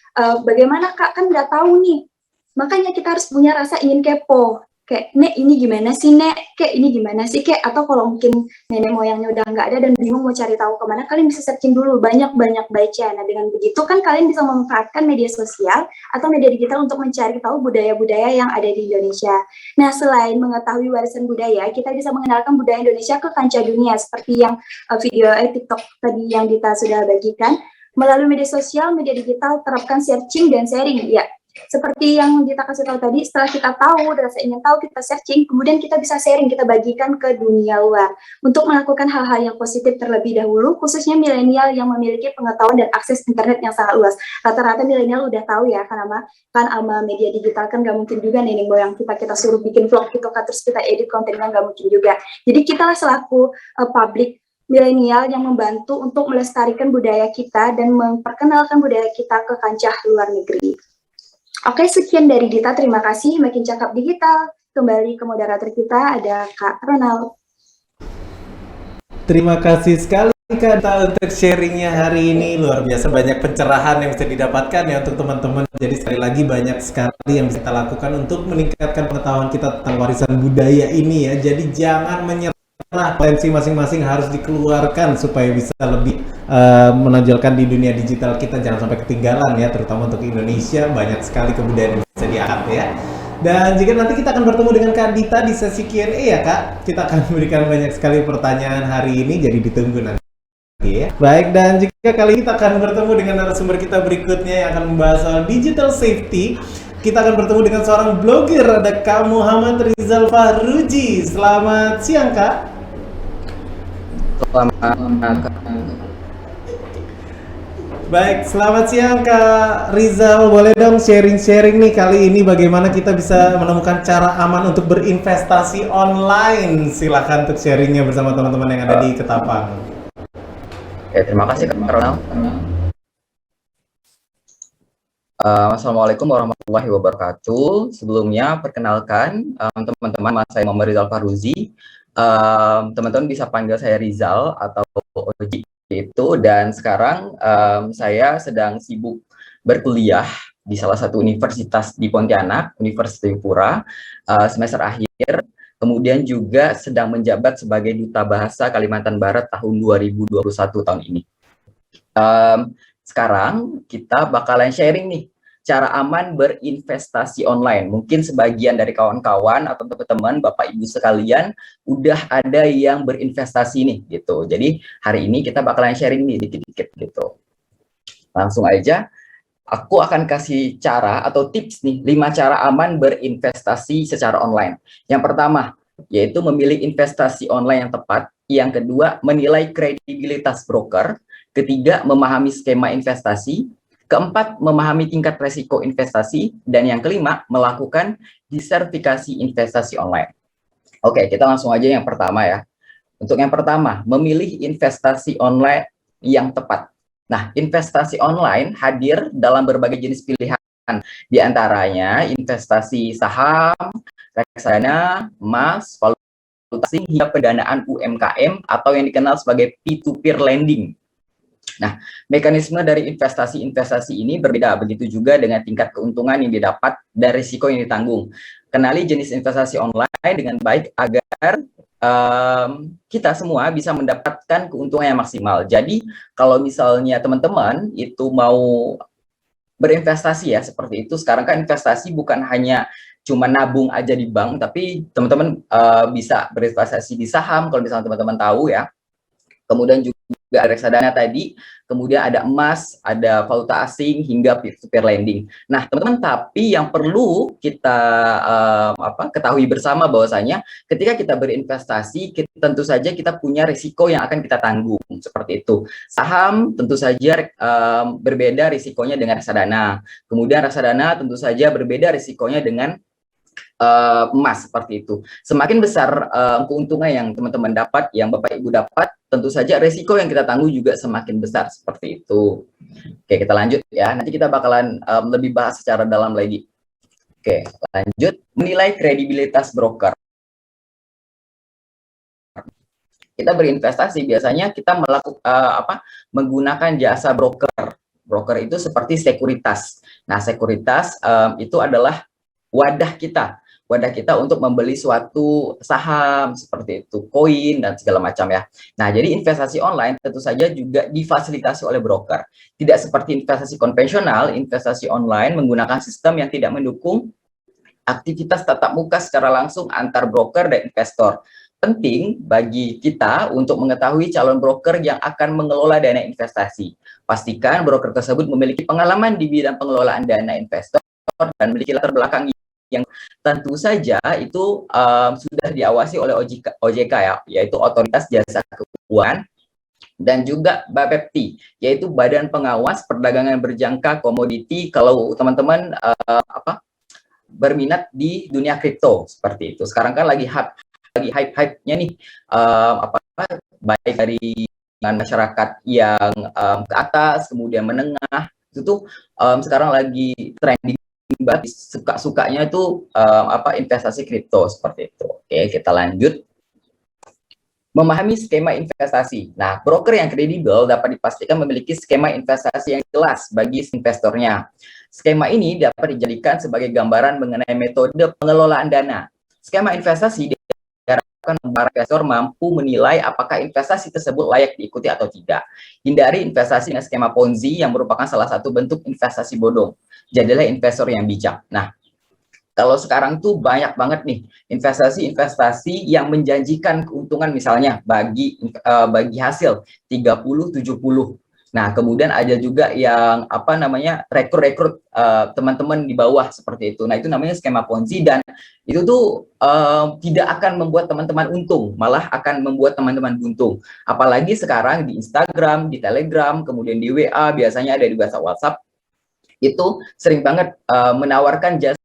bagaimana Kak, kan nggak tahu nih. Makanya kita harus punya rasa ingin kepo. Kayak, Nek, ini gimana sih, Nek? Kayak, ini gimana sih, Kek? Atau kalau mungkin nenek moyangnya udah nggak ada dan bingung mau cari tahu kemana, kalian bisa searching dulu, banyak-banyak baca. Nah, dengan begitu kan kalian bisa memanfaatkan media sosial atau media digital untuk mencari tahu budaya-budaya yang ada di Indonesia. Nah, selain mengetahui warisan budaya, kita bisa mengenalkan budaya Indonesia ke kancah dunia, seperti yang video TikTok tadi yang kita sudah bagikan. Melalui media sosial, media digital, terapkan searching dan sharing. Ya, seperti yang kita kasih tahu tadi, setelah kita tahu, rasa ingin tahu, kita searching, kemudian kita bisa sharing, kita bagikan ke dunia luar. Untuk melakukan hal-hal yang positif terlebih dahulu, khususnya milenial yang memiliki pengetahuan dan akses internet yang sangat luas. Rata-rata milenial udah tahu ya, karena kan sama media digital kan nggak mungkin juga nenek moyang kita suruh bikin vlog gitu kan, terus kita edit kontennya, nggak mungkin juga. Jadi kita lah selaku publik milenial yang membantu untuk melestarikan budaya kita dan memperkenalkan budaya kita ke kancah luar negeri. Oke, sekian dari Dita, terima kasih. Makin Cakap Digital, kembali ke moderator kita, ada Kak Ronald. Terima kasih sekali Kak Dita untuk sharingnya hari ini. Luar biasa banyak pencerahan yang bisa didapatkan ya untuk teman-teman. Jadi sekali lagi banyak sekali yang bisa kita lakukan untuk meningkatkan pengetahuan kita tentang warisan budaya ini ya. Jadi jangan menyerah. Potensi masing-masing harus dikeluarkan supaya bisa lebih menonjolkan di dunia digital kita. Jangan sampai ketinggalan ya, terutama untuk Indonesia. Banyak sekali kebudayaan yang bisa diangkat ya. Dan jika nanti kita akan bertemu dengan Kak Dita di sesi Q&A ya Kak, kita akan memberikan banyak sekali pertanyaan hari ini, jadi ditunggu nanti ya. Baik, dan jika kali ini kita akan bertemu dengan narasumber kita berikutnya yang akan membahas soal digital safety. Kita akan bertemu dengan seorang blogger, ada Kak Muhammad Rizal Fahruji. Selamat siang Kak. Baik, selamat siang Kak Rizal. Boleh dong sharing-sharing nih kali ini bagaimana kita bisa menemukan cara aman untuk berinvestasi online. Silakan untuk sharingnya bersama teman-teman yang ada di Ketapang. Ya, terima kasih Kak Ronald. Assalamualaikum warahmatullahi wabarakatuh. Sebelumnya perkenalkan teman-teman, saya Muhammad Rizal Fahruji. Teman-teman bisa panggil saya Rizal atau Oji itu, dan sekarang saya sedang sibuk berkuliah di salah satu universitas di Pontianak, Universitas Jayapura, semester akhir. Kemudian juga sedang menjabat sebagai Duta Bahasa Kalimantan Barat tahun 2021 tahun ini. Sekarang kita bakalan sharing nih cara aman berinvestasi online. Mungkin sebagian dari kawan-kawan atau teman-teman, Bapak Ibu sekalian, udah ada yang berinvestasi nih gitu. Jadi hari ini kita bakalan sharing nih dikit-dikit gitu. Langsung aja, aku akan kasih cara atau tips nih, 5 cara aman berinvestasi secara online. Yang pertama, yaitu memilih investasi online yang tepat. Yang kedua, menilai kredibilitas broker. Ketiga, memahami skema investasi. Keempat, memahami tingkat resiko investasi. Dan yang kelima, melakukan disertifikasi investasi online. Oke, kita langsung aja yang pertama ya. Untuk yang pertama, memilih investasi online yang tepat. Nah, investasi online hadir dalam berbagai jenis pilihan. Di antaranya investasi saham, reksadana, emas, valuta asing, hingga pendanaan UMKM atau yang dikenal sebagai peer-to-peer lending. Nah, mekanisme dari investasi-investasi ini berbeda, begitu juga dengan tingkat keuntungan yang didapat dan risiko yang ditanggung. Kenali jenis investasi online dengan baik agar kita semua bisa mendapatkan keuntungan yang maksimal. Jadi, kalau misalnya teman-teman itu mau berinvestasi ya, seperti itu. Sekarang kan investasi bukan hanya cuma nabung aja di bank, tapi teman-teman bisa berinvestasi di saham kalau misalnya teman-teman tahu ya. Kemudian juga ada reksadana tadi, kemudian ada emas, ada valuta asing, hingga peer-to-peer lending. Nah, teman-teman, tapi yang perlu kita ketahui bersama bahwasanya ketika kita berinvestasi, tentu saja kita punya risiko yang akan kita tanggung, seperti itu. Saham tentu saja berbeda risikonya dengan reksadana. Kemudian reksadana tentu saja berbeda risikonya dengan emas, seperti itu. Semakin besar keuntungan yang teman-teman dapat, yang Bapak Ibu dapat, tentu saja resiko yang kita tanggung juga semakin besar, seperti itu. Oke, kita lanjut ya. Nanti kita bakalan lebih bahas secara dalam lagi. Oke, lanjut. Menilai kredibilitas broker. Kita berinvestasi biasanya kita menggunakan jasa broker. Broker itu seperti sekuritas. Nah, sekuritas itu adalah wadah kita untuk membeli suatu saham, seperti itu, koin dan segala macam ya. Nah, jadi investasi online tentu saja juga difasilitasi oleh broker. Tidak seperti investasi konvensional, investasi online menggunakan sistem yang tidak mendukung aktivitas tatap muka secara langsung antar broker dan investor. Penting bagi kita untuk mengetahui calon broker yang akan mengelola dana investasi. Pastikan broker tersebut memiliki pengalaman di bidang pengelolaan dana investor dan memiliki latar belakang yang tentu saja itu sudah diawasi oleh OJK ya, yaitu Otoritas Jasa Keuangan, dan juga BAPEPTI, yaitu Badan Pengawas Perdagangan Berjangka Komoditi, kalau teman-teman berminat di dunia kripto, seperti itu. Sekarang kan lagi hype-nya nih, baik dari masyarakat yang ke atas, kemudian menengah, itu tuh sekarang lagi trending, suka-sukanya itu investasi kripto, seperti itu. Oke, kita lanjut. Memahami skema investasi. Nah, broker yang kredibel dapat dipastikan memiliki skema investasi yang jelas bagi investornya. Skema ini dapat dijadikan sebagai gambaran mengenai metode pengelolaan dana. Skema investasi diharapkan membuat investor mampu menilai apakah investasi tersebut layak diikuti atau tidak. Hindari investasi dengan skema Ponzi yang merupakan salah satu bentuk investasi bodong. Jadilah investor yang bijak. Nah, kalau sekarang tuh banyak banget nih investasi-investasi yang menjanjikan keuntungan misalnya bagi hasil 30-70. Nah, kemudian ada juga yang rekrut teman-teman di bawah, seperti itu. Nah, itu namanya skema Ponzi, dan itu tuh tidak akan membuat teman-teman untung, malah akan membuat teman-teman buntung. Apalagi sekarang di Instagram, di Telegram, kemudian di WA, biasanya ada di WhatsApp, itu sering banget menawarkan jasa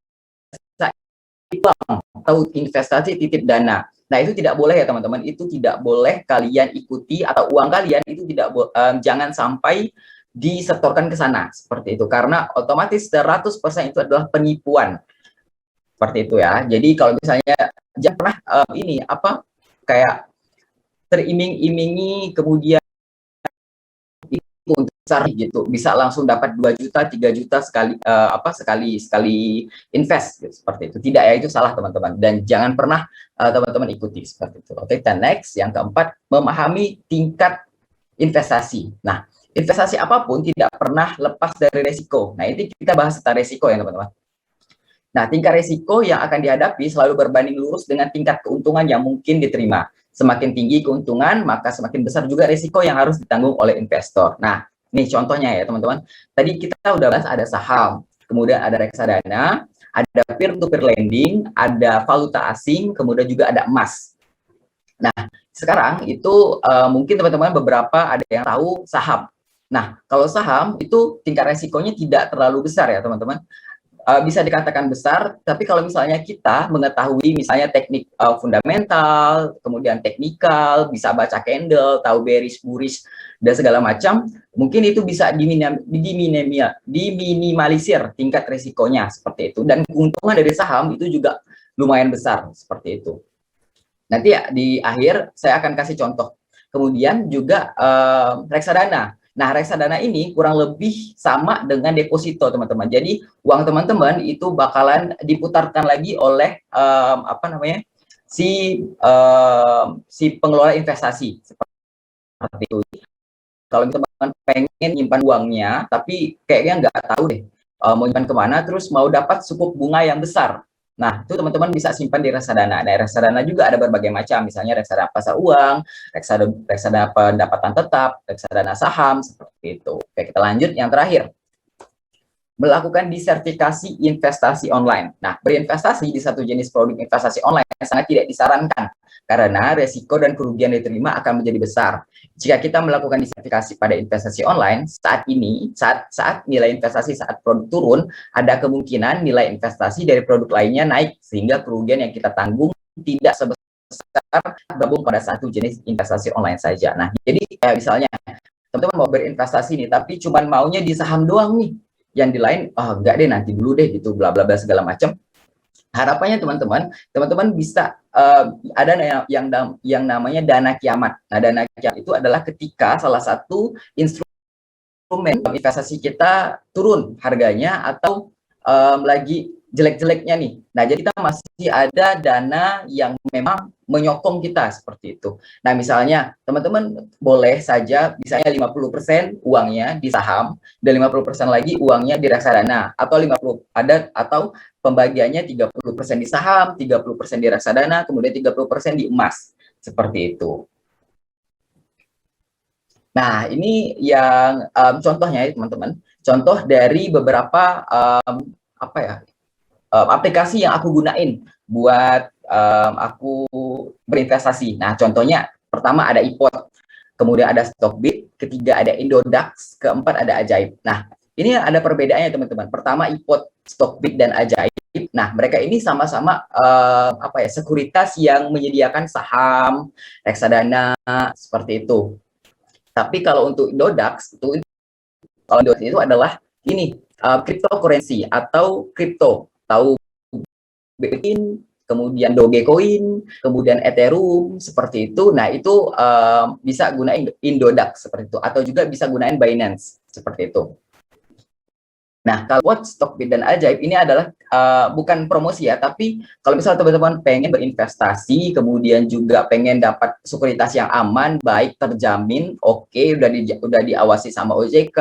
atau investasi titip dana. Nah, itu tidak boleh ya teman-teman, itu tidak boleh kalian ikuti, atau uang kalian itu jangan sampai disetorkan ke sana, seperti itu, karena otomatis 100% itu adalah penipuan, seperti itu ya. Jadi kalau misalnya jangan pernah kayak teriming-imingi kemudian untuk besar gitu, bisa langsung dapat 2 juta, 3 juta sekali invest gitu, seperti itu. Tidak ya, itu salah teman-teman, dan jangan pernah teman-teman ikuti, seperti itu. Oke, dan next yang keempat, memahami tingkat investasi. Nah, investasi apapun tidak pernah lepas dari resiko. Nah, ini kita bahas tentang resiko ya teman-teman. Nah, tingkat resiko yang akan dihadapi selalu berbanding lurus dengan tingkat keuntungan yang mungkin diterima. Semakin tinggi keuntungan, maka semakin besar juga risiko yang harus ditanggung oleh investor. Nah, ini contohnya ya teman-teman. Tadi kita udah bahas ada saham, kemudian ada reksadana, ada peer-to-peer lending, ada valuta asing, kemudian juga ada emas. Nah, sekarang itu mungkin teman-teman beberapa ada yang tahu saham. Nah, kalau saham itu tingkat resikonya tidak terlalu besar ya teman-teman. Bisa dikatakan besar, tapi kalau misalnya kita mengetahui misalnya teknik fundamental, kemudian teknikal, bisa baca candle, tahu bearish, bullish, dan segala macam, mungkin itu bisa diminimalisir tingkat resikonya, seperti itu. Dan keuntungan dari saham itu juga lumayan besar, seperti itu. Nanti ya, di akhir saya akan kasih contoh. Kemudian juga reksadana. Nah, reksadana ini kurang lebih sama dengan deposito, teman-teman. Jadi, uang teman-teman itu bakalan diputarkan lagi oleh si pengelola investasi, seperti itu. Kalau teman-teman pengen nyimpan uangnya, tapi kayaknya nggak tahu deh mau nyimpan kemana, terus mau dapat suku bunga yang besar. Nah, itu teman-teman bisa simpan di reksadana. Nah, reksadana juga ada berbagai macam, misalnya reksadana pasar uang, reksadana pendapatan tetap, reksadana saham, seperti itu. Oke, kita lanjut yang terakhir. Melakukan disertifikasi investasi online. Nah, berinvestasi di satu jenis produk investasi online sangat tidak disarankan karena resiko dan kerugian diterima akan menjadi besar. Jika kita melakukan disertifikasi pada investasi online, saat nilai investasi saat produk turun, ada kemungkinan nilai investasi dari produk lainnya naik, sehingga kerugian yang kita tanggung tidak sebesar gabung pada satu jenis investasi online saja. Nah, jadi misalnya, teman-teman mau berinvestasi nih, tapi cuma maunya di saham doang nih, yang di lain enggak deh, nanti dulu deh gitu, bla bla bla segala macam. Harapannya teman-teman bisa ada yang namanya dana kiamat. Nah, dana kiamat itu adalah ketika salah satu instrumen investasi kita turun harganya atau lagi jelek-jeleknya nih. Nah, jadi kita masih ada dana yang memang menyokong kita seperti itu. Nah, misalnya teman-teman boleh saja misalnya 50% uangnya di saham dan 50% lagi uangnya di reksadana, atau pembagiannya 30% di saham, 30% di reksadana, kemudian 30% di emas. Seperti itu. Nah, ini yang contohnya ya teman-teman. Contoh dari beberapa aplikasi yang aku gunain buat aku berinvestasi. Nah, contohnya pertama ada iPod, kemudian ada Stockbit, ketiga ada Indodax, keempat ada Ajaib. Nah, ini ada perbedaannya teman-teman. Pertama iPod, Stockbit dan Ajaib. Nah, mereka ini sama-sama sekuritas yang menyediakan saham, reksadana seperti itu. Tapi kalau untuk Indodax itu adalah ini cryptocurrency atau kripto. Tahu Bitcoin, kemudian Dogecoin, kemudian Ethereum, seperti itu. Nah, itu bisa gunain Indodax seperti itu, atau juga bisa gunain Binance seperti itu. Nah, kalau Stockbit dan Ajaib ini adalah bukan promosi ya, tapi kalau misalnya teman-teman pengen berinvestasi, kemudian juga pengen dapat sekuritas yang aman, baik, terjamin, oke, udah diawasi sama OJK,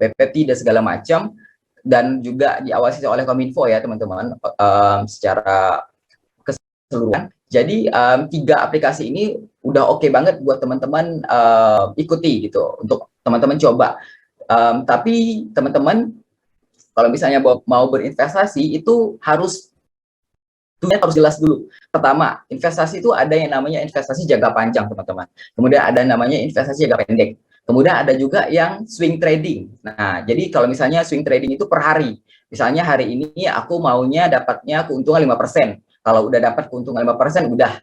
BPT dan segala macam, dan juga diawasi oleh Kominfo ya teman-teman, secara keseluruhan. Jadi 3 aplikasi ini udah oke banget buat teman-teman ikuti gitu, untuk teman-teman coba. Tapi teman-teman kalau misalnya mau berinvestasi itu harus jelas dulu. Pertama, investasi itu ada yang namanya investasi jangka panjang teman-teman. Kemudian ada namanya investasi jangka pendek. Kemudian ada juga yang swing trading. Nah, jadi kalau misalnya swing trading itu per hari. Misalnya hari ini aku maunya dapatnya keuntungan 5%. Kalau udah dapat keuntungan 5%, udah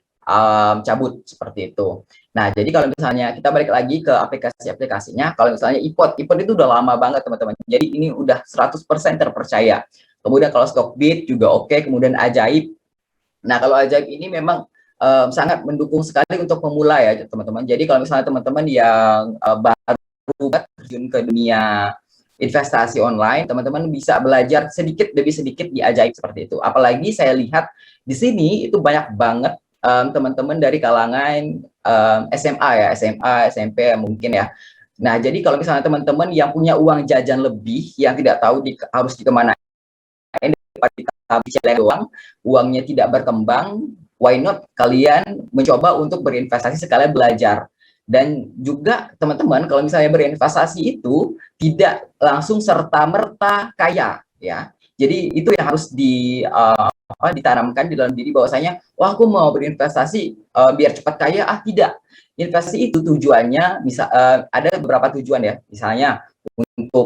cabut seperti itu. Nah, jadi kalau misalnya kita balik lagi ke aplikasi-aplikasinya, kalau misalnya iPod itu udah lama banget teman-teman. Jadi ini udah 100% terpercaya. Kemudian kalau Stockbit juga oke, kemudian Ajaib. Nah, kalau Ajaib ini memang sangat mendukung sekali untuk pemula ya teman-teman. Jadi kalau misalnya teman-teman yang baru terjun ke dunia investasi online, teman-teman bisa belajar sedikit demi sedikit di Ajaib seperti itu. Apalagi saya lihat di sini itu banyak banget teman-teman dari kalangan SMA ya, SMA, SMP mungkin ya. Nah, jadi kalau misalnya teman-teman yang punya uang jajan lebih, yang tidak tahu harus dikemanain, doang, uangnya tidak berkembang, why not kalian mencoba untuk berinvestasi sekalian belajar. Dan juga teman-teman kalau misalnya berinvestasi itu tidak langsung serta-merta kaya ya. Jadi itu yang harus ditanamkan di dalam diri bahwasanya, wah aku mau berinvestasi biar cepat kaya, tidak. Investasi itu tujuannya bisa ada beberapa tujuan ya. Misalnya untuk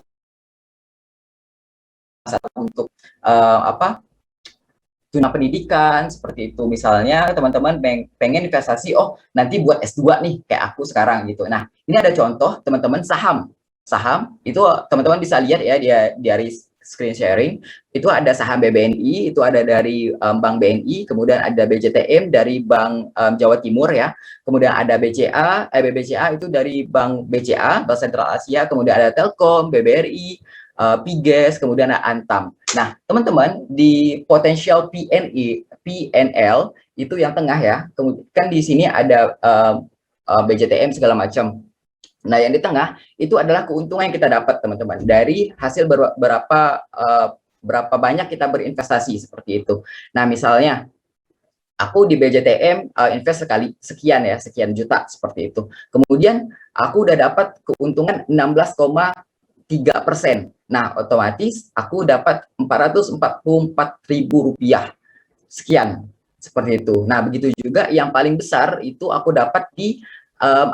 tunjangan pendidikan seperti itu. Misalnya teman-teman pengen investasi, nanti buat S2 nih kayak aku sekarang gitu. Nah, ini ada contoh teman-teman saham itu teman-teman bisa lihat ya dari screen sharing. Itu ada saham BBNI, itu ada dari Bank BNI, kemudian ada BJTM dari Bank Jawa Timur ya. Kemudian ada BBCA itu dari Bank BCA, Bank Sentral Asia, kemudian ada Telkom, BBRI, Piges, kemudian ada Antam. Nah, teman-teman di potensial PNL itu yang tengah ya. Kemudian kan di sini ada BJTM segala macam. Nah, yang di tengah itu adalah keuntungan yang kita dapat, teman-teman, dari hasil berapa banyak kita berinvestasi seperti itu. Nah, misalnya aku di BJTM invest sekali sekian juta seperti itu. Kemudian aku udah dapat keuntungan 16,3%. Nah, otomatis aku dapat Rp444.000 sekian seperti itu. Nah, begitu juga yang paling besar itu aku dapat di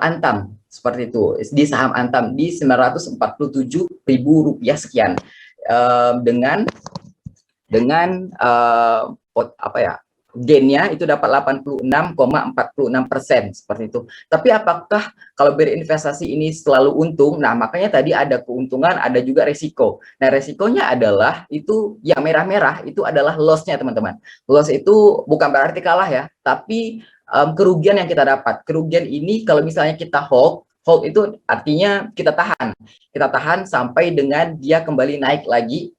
Antam seperti itu, di saham Antam di Rp947.000 sekian, dengan gainnya itu dapat 86,46% seperti itu. Tapi apakah kalau berinvestasi ini selalu untung? Nah, makanya tadi ada keuntungan, ada juga resiko. Nah, resikonya adalah itu yang merah-merah itu adalah loss-nya, teman-teman. Loss itu bukan berarti kalah ya, tapi kerugian yang kita dapat. Kerugian ini kalau misalnya kita hold itu artinya kita tahan sampai dengan dia kembali naik lagi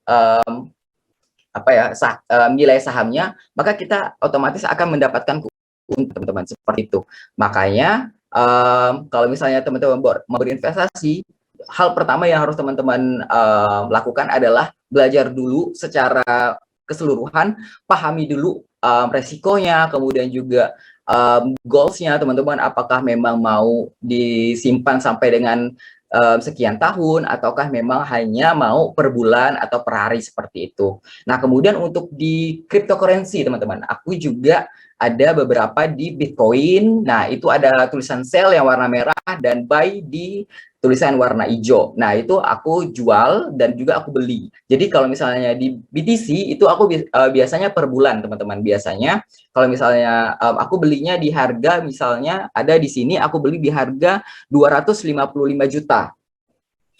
nilai sahamnya, maka kita otomatis akan mendapatkan keuntungan, teman-teman, seperti itu. Makanya kalau misalnya teman-teman mau berinvestasi, hal pertama yang harus teman-teman lakukan adalah belajar dulu secara keseluruhan, pahami dulu resikonya, kemudian juga goals-nya teman-teman, apakah memang mau disimpan sampai dengan sekian tahun, ataukah memang hanya mau per bulan atau per hari seperti itu. Nah, kemudian untuk di cryptocurrency, teman-teman, aku juga ada beberapa di Bitcoin. Nah, itu ada tulisan sell yang warna merah dan buy di tulisan warna hijau. Nah, itu aku jual dan juga aku beli. Jadi kalau misalnya di BTC itu aku biasanya per bulan, teman-teman. Biasanya kalau misalnya aku belinya di harga, misalnya ada di sini aku beli di harga 255 juta.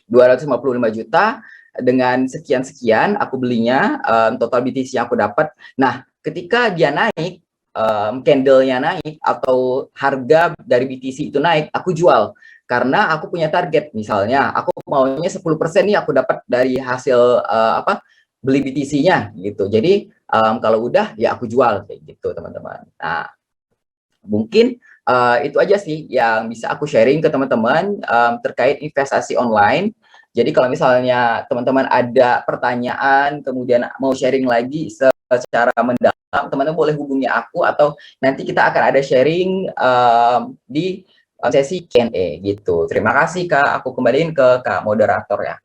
255 juta dengan sekian-sekian aku belinya, total BTC yang aku dapat. Nah, ketika dia naik, candle-nya naik atau harga dari BTC itu naik, aku jual. Karena aku punya target, misalnya aku maunya 10% nih aku dapat dari hasil beli BTC-nya gitu. Jadi kalau udah ya aku jual kayak gitu, teman-teman. Nah, mungkin itu aja sih yang bisa aku sharing ke teman-teman terkait investasi online. Jadi kalau misalnya teman-teman ada pertanyaan, kemudian mau sharing lagi secara mendalam, teman-teman boleh hubungi aku, atau nanti kita akan ada sharing di sesi Q&A gitu. Terima kasih Kak, aku kembaliin ke Kak moderator ya.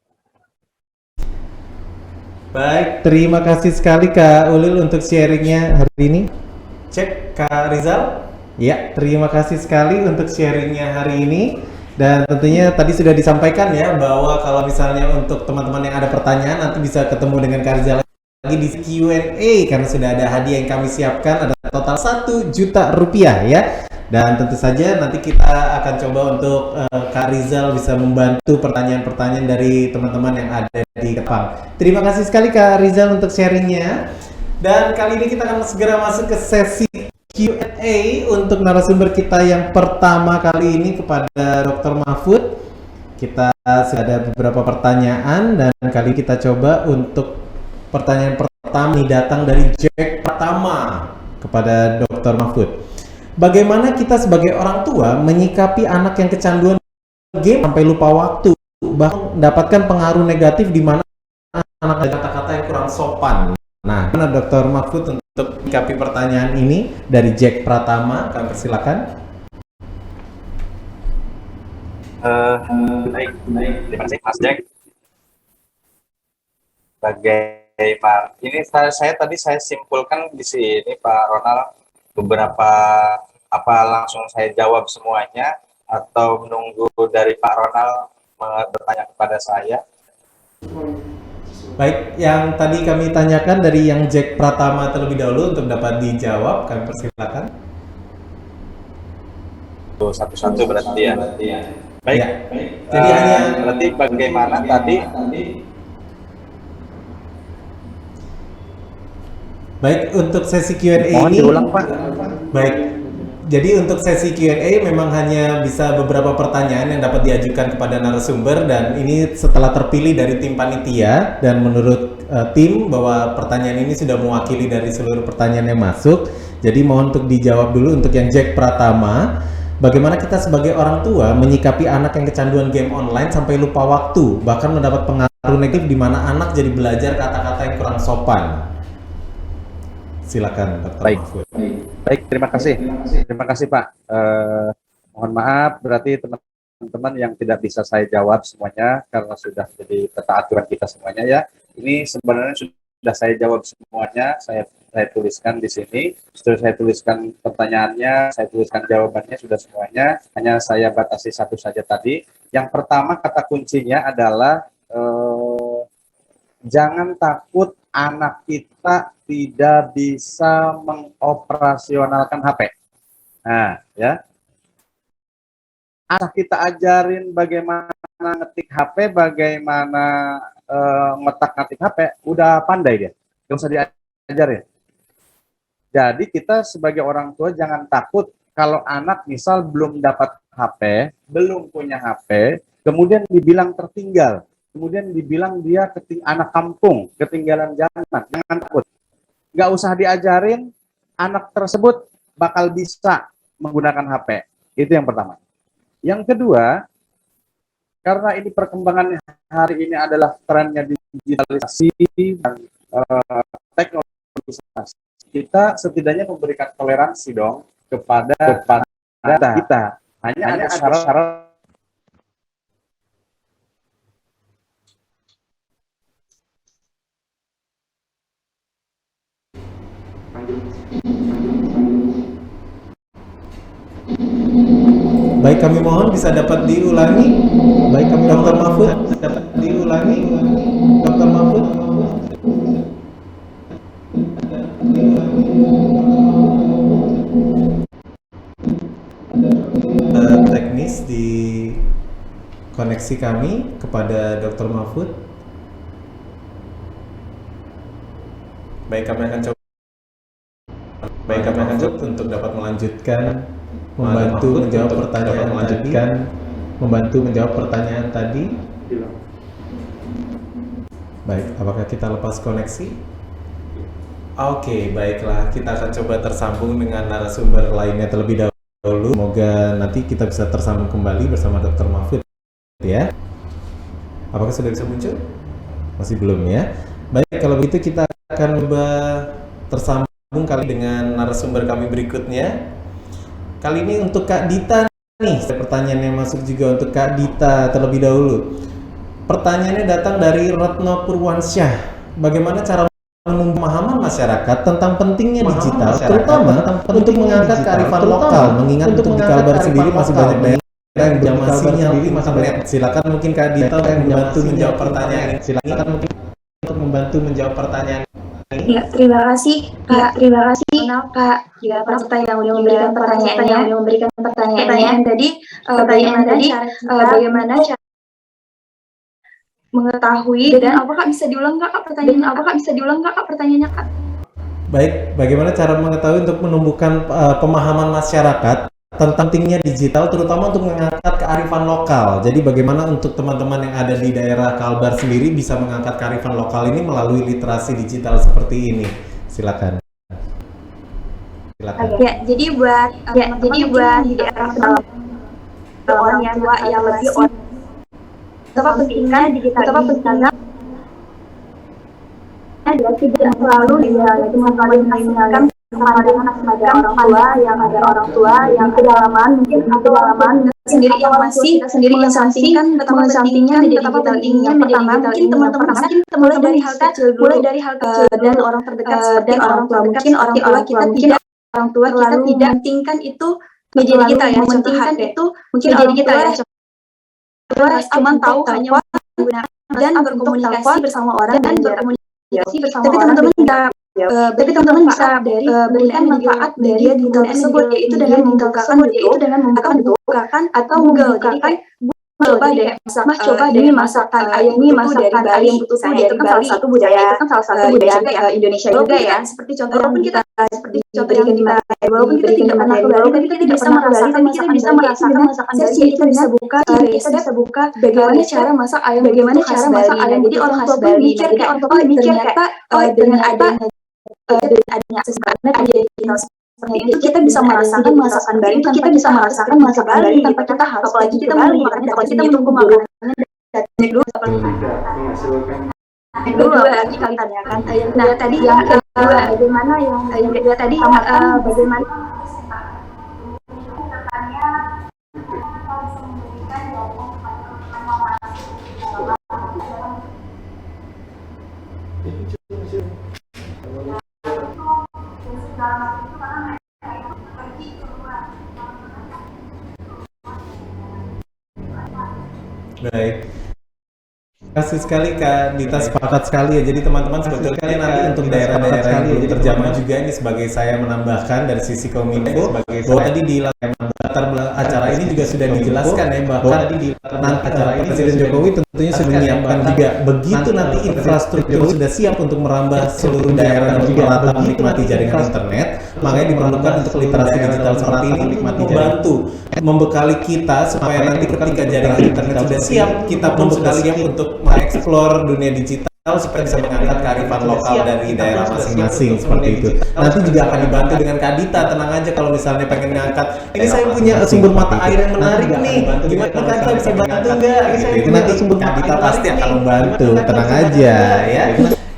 Baik, terima kasih sekali Kak Ulil untuk sharingnya hari ini. Cek Kak Rizal. Ya, terima kasih sekali untuk sharingnya hari ini. Dan tentunya tadi sudah disampaikan ya bahwa kalau misalnya untuk teman-teman yang ada pertanyaan nanti bisa ketemu dengan Kak Rizal lagi di Q&A karena sudah ada hadiah yang kami siapkan, ada total Rp1.000.000 ya. Dan tentu saja nanti kita akan coba untuk Kak Rizal bisa membantu pertanyaan-pertanyaan dari teman-teman yang ada di Kepang. Terima kasih sekali Kak Rizal untuk sharingnya. Dan kali ini kita akan segera masuk ke sesi Q&A untuk narasumber kita yang pertama kali ini kepada Dr. Mahfud. Kita sudah ada beberapa pertanyaan dan kali kita coba untuk pertanyaan pertama ini datang dari Jack Pratama kepada Dr. Mahfud. Bagaimana kita sebagai orang tua menyikapi anak yang kecanduan game sampai lupa waktu, bahkan mendapatkan pengaruh negatif di mana anak ada kata-kata yang kurang sopan. Nah, mana Dr. Mahfud untuk menyikapi pertanyaan ini dari Jack Pratama, kami persilakan. Baik, terima kasih Mas Jack. Bagaimana? Ini saya simpulkan di sini Pak Ronald, beberapa langsung saya jawab semuanya atau menunggu dari Pak Ronald bertanya kepada saya? Baik, yang tadi kami tanyakan dari yang Jack Pratama terlebih dahulu untuk dapat dijawab, kami persilakan. Satu-satu berarti ya. Baik. Ya. Jadi hanya berarti bagaimana tadi? Baik, untuk sesi Q&A Mohon ini diulang, Pak. Baik. Jadi untuk sesi Q&A memang hanya bisa beberapa pertanyaan yang dapat diajukan kepada narasumber, dan ini setelah terpilih dari tim panitia dan menurut tim bahwa pertanyaan ini sudah mewakili dari seluruh pertanyaan yang masuk. Jadi mohon untuk dijawab dulu untuk yang Jack Pratama. Bagaimana kita sebagai orang tua menyikapi anak yang kecanduan game online sampai lupa waktu, bahkan mendapat pengaruh negatif di mana anak jadi belajar kata-kata yang kurang sopan. Silakan Dr. Mahfud. Baik, terima kasih. Terima kasih Pak. Mohon maaf, berarti teman-teman yang tidak bisa saya jawab semuanya karena sudah jadi tata aturan kita semuanya ya. Ini sebenarnya sudah saya jawab semuanya, saya tuliskan di sini, sudah saya tuliskan pertanyaannya, saya tuliskan jawabannya, sudah semuanya, hanya saya batasi satu saja tadi. Yang pertama kata kuncinya adalah jangan takut anak kita tidak bisa mengoperasionalkan HP. Nah, ya. Anak kita ajarin bagaimana ngetik HP, bagaimana ngetik HP, udah pandai dia. Nggak usah diajarin. Jadi kita sebagai orang tua jangan takut kalau anak misal belum dapat HP, belum punya HP, kemudian dibilang tertinggal, kemudian dibilang dia anak kampung, ketinggalan zaman. Jangan takut. Nggak usah diajarin, anak tersebut bakal bisa menggunakan HP. Itu yang pertama. Yang kedua, karena ini perkembangan hari ini adalah trennya digitalisasi dan teknologisasi, kita setidaknya memberikan toleransi dong kepada kita. Hanya ada syarat. Baik, kami mohon bisa dapat diulangi. Baik, kami Dr. Mahfud dapat diulangi. Dr. Mahfud. Teknis di koneksi kami kepada Dr. Mahfud. Baik, kami akan coba. Baik, kami akan coba untuk dapat melanjutkan, membantu menjawab pertanyaan tadi. Baik, apakah kita lepas koneksi? Oke, baiklah, kita akan coba tersambung dengan narasumber lainnya terlebih dahulu. Semoga nanti kita bisa tersambung kembali bersama Dr. Mahfud ya. Apakah sudah bisa muncul? Masih belum ya. Baik, kalau begitu kita akan coba tersambung kali dengan narasumber kami berikutnya. Kali ini untuk Kak Dita nih, pertanyaan yang masuk juga untuk Kak Dita terlebih dahulu. Pertanyaannya datang dari Retno Purwansyah. Bagaimana cara pemahaman masyarakat tentang pentingnya digital, terutama untuk mengangkat kearifan lokal, mengingat untuk di Kalbar sendiri masih banyak daerah yang belum sinyal internet. Silakan mungkin Kak Dita untuk membantu menjawab pertanyaan ini. Silakan mungkin untuk membantu menjawab pertanyaan. Ya, terima kasih Kak. Terima kasih Kak. Juga peserta yang udah memberikan pertanyaannya. Tadi bagaimana cara mengetahui dan apakah bisa diulang Kak pertanyaannya Kak? Baik, bagaimana cara mengetahui untuk menumbuhkan pemahaman masyarakat tentang pentingnya digital, terutama untuk mengangkat kearifan lokal. Jadi bagaimana untuk teman-teman yang ada di daerah Kalbar sendiri bisa mengangkat kearifan lokal ini melalui literasi digital seperti ini. Silakan. Ya, jadi buat di daerah orang tua yang lebih betapa pentingnya digital dia tidak selalu mengingatkan kepada orang tua yang kedalaman sendiri yang masih mengesampingkan betapa pentingnya digital. Pertama, mungkin teman-teman mulai dari hal kecil dan orang terdekat seperti orang tua. Mungkin orang tua kita tidak mementingkan itu menjadi kita ya. Mementingkan itu mungkin jadi kita ya. Cuma tahu hanya menggunakan dan berkomunikasi bersama orang dan tapi teman-teman bisa berikan manfaat dari digital tersebut, yaitu dengan membukakan atau membukakan coba deh masakan ayam betutu dari Bali. Itu kan salah satu budaya Indonesia juga ya. Seperti contoh walaupun kita tidak pernah ke Bali, tapi kita bisa merasakan masakan Bali. Kita bisa buka bagaimana cara masak ayam betutu khas Bali. Jadi orang tua pun mikir kayak ternyata dengan adanya akses internet, ada digital itu kita bisa merasakan masakan Bali, tanpa kita harus apalagi kita menggunakan data kita menunggu makanannya dulu kan ya kan. Nah tadi yang kedua bagaimana yang kedua tadi bagaimana Baik. Terima kasih sekali Kak Dita, sepakat sekali ya. Jadi teman-teman sebetulnya nanti untuk daerah-daerah yang belum terjamah juga ini sebagai saya menambahkan dari sisi Kominfo bahwa tadi di latar acara ini juga sudah dijelaskan ya bahwa nanti acara ini Presiden Jokowi tentunya sudah menyiapkan juga begitu nanti infrastruktur sudah siap untuk merambah seluruh daerah dan merata menikmati jaringan internet, makanya diperlukan untuk literasi digital seperti ini membantu membekali kita supaya nanti ketika jaringan internet sudah siap kita pun sudah siap untuk mengeksplor dunia digital supaya bisa mengangkat kearifan lokal dari daerah masing-masing seperti itu. Nanti juga akan dibantu dengan Kak Dita, tenang aja kalau misalnya pengen ngangkat. Ini saya punya sumber mata air yang menarik nih. Gimana Kak Dita bisa bantu nggak? Itu nanti sumber Kak Dita pasti akan membantu, tenang aja ya.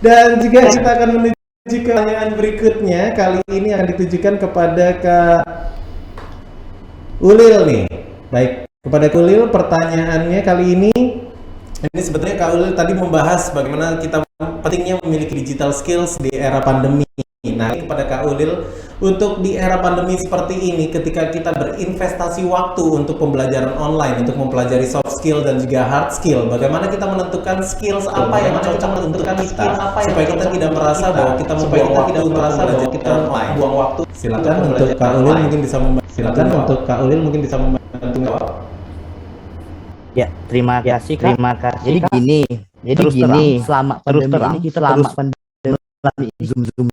Dan juga kita akan menuju ke pertanyaan berikutnya. Kali ini akan ditujukan kepada Kak Ulil nih. Baik, kepada Kak Ulil pertanyaannya kali ini sebetulnya Kak Ulil tadi membahas bagaimana kita pentingnya memiliki digital skills di era pandemi. Nah, ini kepada Kak Ulil, untuk di era pandemi seperti ini ketika kita berinvestasi waktu untuk pembelajaran online, untuk mempelajari soft skill dan juga hard skill, bagaimana kita menentukan skills apa yang cocok untuk kita supaya kita tidak merasa bahwa kita membuang waktu untuk belajar online. Silakan untuk Kak Ulil mungkin bisa membantu jawab. Ya, terima kasih Kak. Jadi gini, selama pandemi ini kita terus zoom.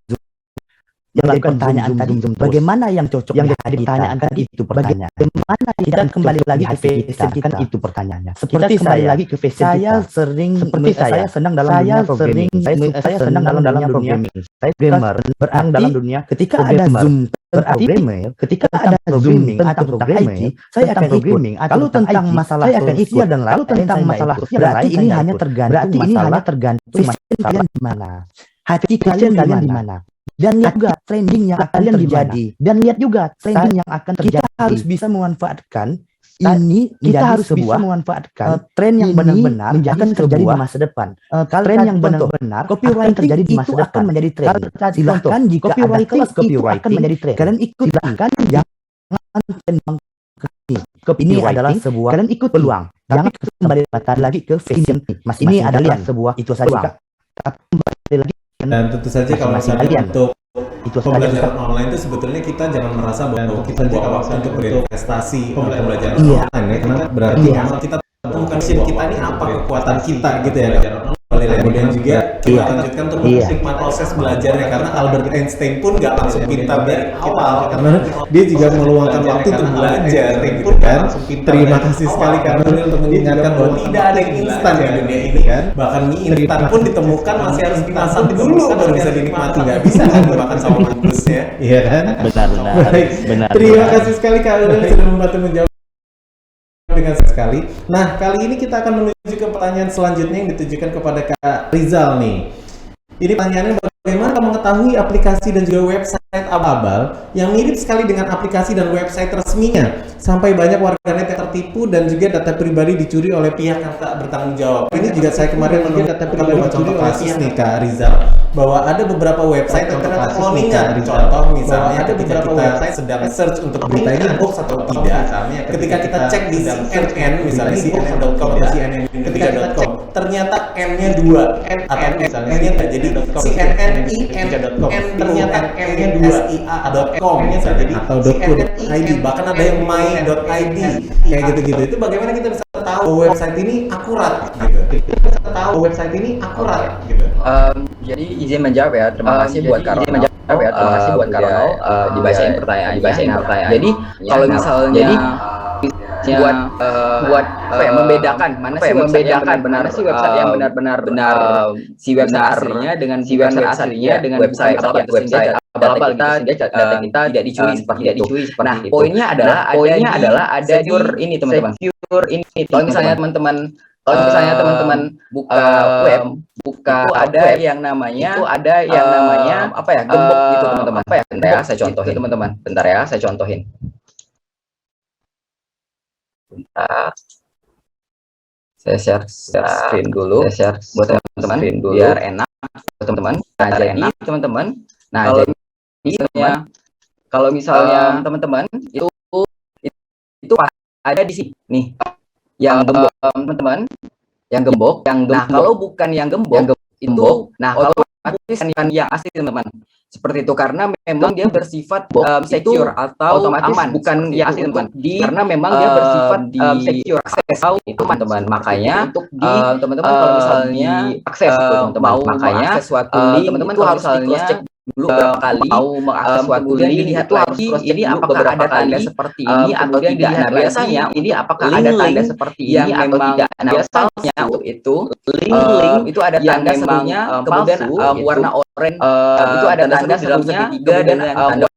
Yang pertanyaan tadi, bagaimana yang cocok yang ditanyakan tadi itu pertanyaan. Bagaimana kita kembali lagi ke fashion kita kan itu pertanyaannya. Seperti saya lagi ke fashion kita. Saya senang dalam dunia programming. Saya senang dalam programming. Saya gamer dalam dunia. Ketika ada Zoom programmer, ketika ada zooming atau programming, saya akan programming. Kalau tentang masalah sosial dan lalu tentang masalah berarti ini hanya tergantung masalah di mana. Hati kalian di mana. Dan lihat juga trending yang akan terjadi. Dan lihat juga trending yang akan terjadi. Kita harus bisa memanfaatkan ini. Kita harus bisa memanfaatkan tren yang benar-benar akan terjadi di masa depan. Tren yang benar-benar copywriting terjadi di masa depan menjadi tren. Silahkan jika ada kelas copywriting akan menjadi tren. Kalian ikut, silahkan jangan ini adalah sebuah kalian ikut peluang. Jangan kembali lagi ke fashion. Mas ini adalah sebuah itu saja. Kembali lagi. Dan tentu saja kalau misalnya untuk pembelajaran online itu sebetulnya kita jangan merasa bahwa kita buang waktu untuk berinvestasi pembelajaran online ya, karena berarti memang kita temukan kita ini apa kekuatan kita gitu ya. Kemudian juga kita lanjutkan untuk menikmati proses belajarnya, karena Albert Einstein pun nggak langsung pintar dari awal karena dia juga meluangkan waktu untuk belajar gitu kan. Terima kasih sekali karena untuk mengingatkan bahwa tidak ada yang instan di dunia ini kan. Bahkan mie instan pun ditemukan masih harus dimasak dulu baru bisa dinikmati, nggak bisa kan dimakan sama bungkusnya. Iya kan? Benar. Terima kasih sekali Kak Ulil sudah membantu menjawab dengan sekali. Nah, kali ini kita akan menuju ke pertanyaan selanjutnya yang ditujukan kepada Kak Rizal nih. Ini pertanyaannya, bagaimana mengetahui aplikasi dan juga website abal-abal yang mirip sekali dengan aplikasi dan website resminya sampai banyak warganet yang tertipu dan juga data pribadi dicuri oleh pihak yang tak bertanggung jawab. Ini juga saya kemarin menemukan data pribadi contoh kasus nih Kak Rizal, bahwa ada beberapa website yang ternyata cloningan. Contoh misalnya ketika kita sedang search untuk berita ini hoax atau tidak, ketika kita cek di CNN misalnya CNN.com atau CNN.com, ternyata N-nya 2 atau misalnya N-nya tidak, jadi CNN.com ternyata N-nya 2 SIA.com atau .co.id, bahkan ada yang my.id kayak gitu-gitu. Itu bagaimana kita bisa tahu website ini akurat gitu. Jadi izin menjawab ya. Terima kasih buat Kak Ronald. Dibacain pertanyaan. Jadi kalau misalnya buat membedakan mana sih website yang benar-benar si website aslinya dengan si website aslinya dengan website abal-abal gitu, data kita tidak dicuri seperti itu. Nah, poinnya adalah ada secure ini teman-teman. Kalau misalnya teman-teman buka web, ada yang namanya apa ya, gembok gitu teman-teman. Bentar ya, saya contohin teman-teman. Bentar ya, saya contohin. Bentar. Saya share screen dulu. Saya share buat teman-teman biar enak buat teman-teman. Nah, jadi teman-teman. Nah, jadi kalau misalnya teman-teman itu ada di sini nih yang gembok teman-teman, yang gembok. Nah, kalau bukan yang gembok itu, nah kalau bukan yang asli teman-teman. Seperti itu karena memang dia bersifat secure atau otomatis aman, bukan yang asli teman-teman. Karena memang dia bersifat secure atau itu teman-teman. Makanya untuk teman-teman kalau misalnya akses teman-teman, makanya suatu link teman-teman itu harus di-cross check dulu berapa kali mau mengakses suatu link, dilihat lagi ini apakah ada tanda seperti ini atau tidak. Nah, biasanya ini apakah ada tanda seperti ini atau tidak. Nah, biasanya itu link itu ada tanda serunya, kemudian warna oranye itu ada tanda serunya dengan tanda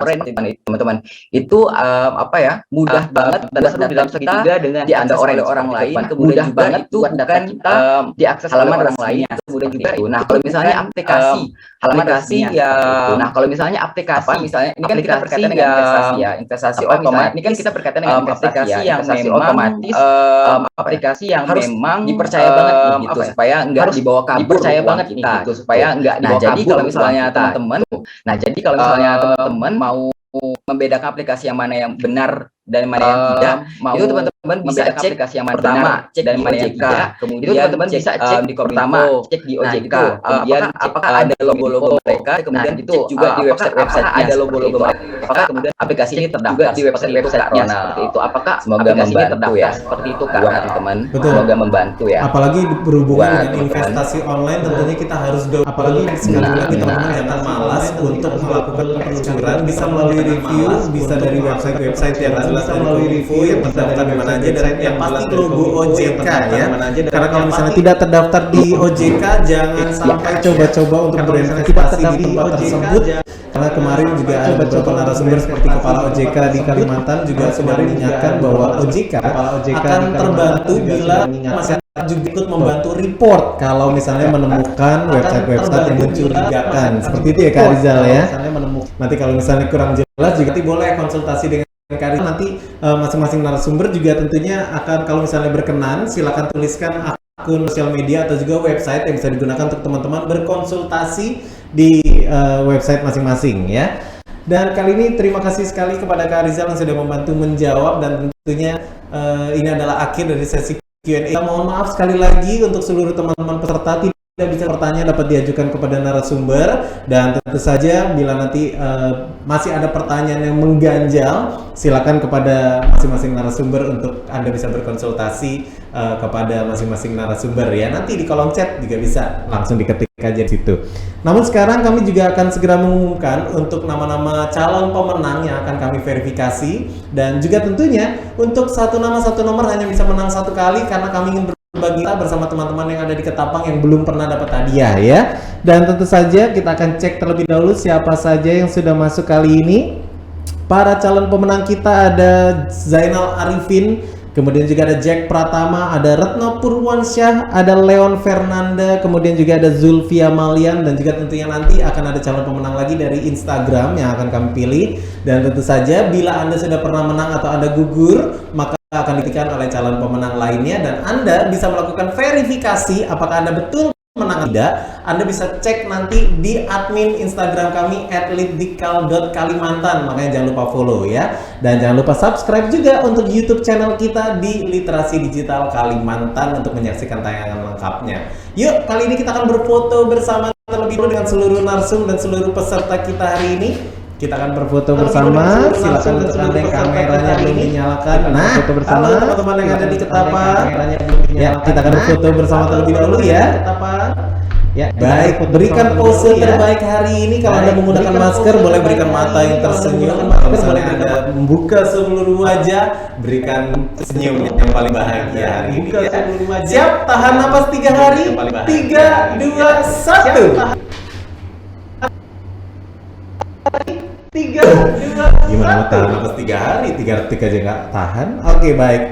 oranye teman-teman. Itu apa ya, mudah banget tanda seru di dalam segitiga dengan diakses oleh orang lain, mudah banget itu buat data kita diakses halaman orang lain, mudah juga itu. Nah, kalau misalnya aplikasi ya, nah kalau misalnya aplikasi misalnya ini kan kita berkaitan dengan investasi ya, investasi otomatis. Ini kan kita berkaitan dengan aplikasi yang memang otomatis, aplikasi yang memang dipercaya banget gitu, supaya nggak dibawa kabur, dipercaya banget gitu, supaya nggak dibawa kabur. Jadi kalau misalnya teman-teman mau membedakan aplikasi yang mana yang benar dan mana yang tidak, itu teman-teman bisa cek aplikasi yang pertama, cek dan mana yang tidak. Kemudian itu teman-teman bisa cek di pertama, cek di OJK, kemudian apakah ada logo-logo mereka, kemudian dicek juga di website ada logo-logo mereka, apakah kemudian aplikasi ini terdaftar di website-nya seperti itu. Apakah aplikasi ini terdaftar seperti itu kan teman-teman? Semoga membantu ya. Apalagi berhubungan dengan investasi online, tentunya kita harus apalagi sekali lagi teman-teman jangan malas untuk melakukan penelusuran, bisa melalui review, bisa dari website yang bisa melalui review yang terdaftar di mana aja, dan yang pasti logo OJK ya. Karena kalau misalnya tidak terdaftar di OJK, jangan sampai coba-coba untuk berinvestasi di tempat tersebut. Karena kemarin juga ada beberapa narasumber seperti Kepala OJK di Kalimantan juga sudah mengingatkan bahwa OJK akan terbantu bila masyarakat juga ikut membantu report kalau misalnya menemukan website-website yang mencurigakan. Seperti itu ya Kak Rizal ya. Nanti kalau misalnya kurang jelas juga boleh konsultasi dengan Kak Rizal. Nanti masing-masing narasumber juga tentunya akan, kalau misalnya berkenan, silakan tuliskan akun sosial media atau juga website yang bisa digunakan untuk teman-teman berkonsultasi di website masing-masing ya. Dan kali ini terima kasih sekali kepada Kak Rizal yang sudah membantu menjawab, dan tentunya ini adalah akhir dari sesi Q&A. Mohon maaf sekali lagi untuk seluruh teman-teman peserta tidak bisa bertanya, dapat diajukan kepada narasumber, dan tentu saja bila nanti masih ada pertanyaan yang mengganjal, silakan kepada masing-masing narasumber untuk Anda bisa berkonsultasi kepada masing-masing narasumber ya. Nanti di kolom chat juga bisa langsung diketik aja di situ. Namun sekarang kami juga akan segera mengumumkan untuk nama-nama calon pemenang yang akan kami verifikasi, dan juga tentunya untuk satu nomor hanya bisa menang satu kali, karena kami ingin berbagi bersama teman-teman yang ada di Ketapang yang belum pernah dapat hadiah ya. Dan tentu saja kita akan cek terlebih dahulu siapa saja yang sudah masuk kali ini. Para calon pemenang kita ada Zainal Arifin, kemudian juga ada Jack Pratama, ada Retno Purwansyah, ada Leon Fernanda, kemudian juga ada Zulfia Malian, dan juga tentunya nanti akan ada calon pemenang lagi dari Instagram yang akan kami pilih. Dan tentu saja bila Anda sudah pernah menang atau Anda gugur, maka akan diketikkan oleh calon pemenang lainnya, dan Anda bisa melakukan verifikasi apakah Anda betul menang atau tidak. Anda bisa cek nanti di admin Instagram kami @litdikal.kalimantan, makanya jangan lupa follow ya, dan jangan lupa subscribe juga untuk YouTube channel kita di Literasi Digital Kalimantan untuk menyaksikan tayangan lengkapnya. Yuk, kali ini kita akan berfoto bersama terlebih dahulu dengan seluruh narsum dan seluruh peserta kita hari ini. Kita akan berfoto bersama. Silakan untuk Anda yang kameranya belum dinyalakan. Nah, foto bersama teman-teman yang ada di Ketapang. Ya, kita akan berfoto bersama terlebih dahulu ya. Ya, baik, berikan pose terbaik hari ini. Kalau Anda menggunakan masker, boleh berikan mata yang tersenyum. Kalau misalnya Anda membuka seluruh wajah, berikan senyum yang paling bahagia hari ini. Siap, tahan napas 3 hari. 3, 2, 1. 3, 2, gimana mau tahan napas 3 hari? 3 detik aja nggak tahan? Oke, baik.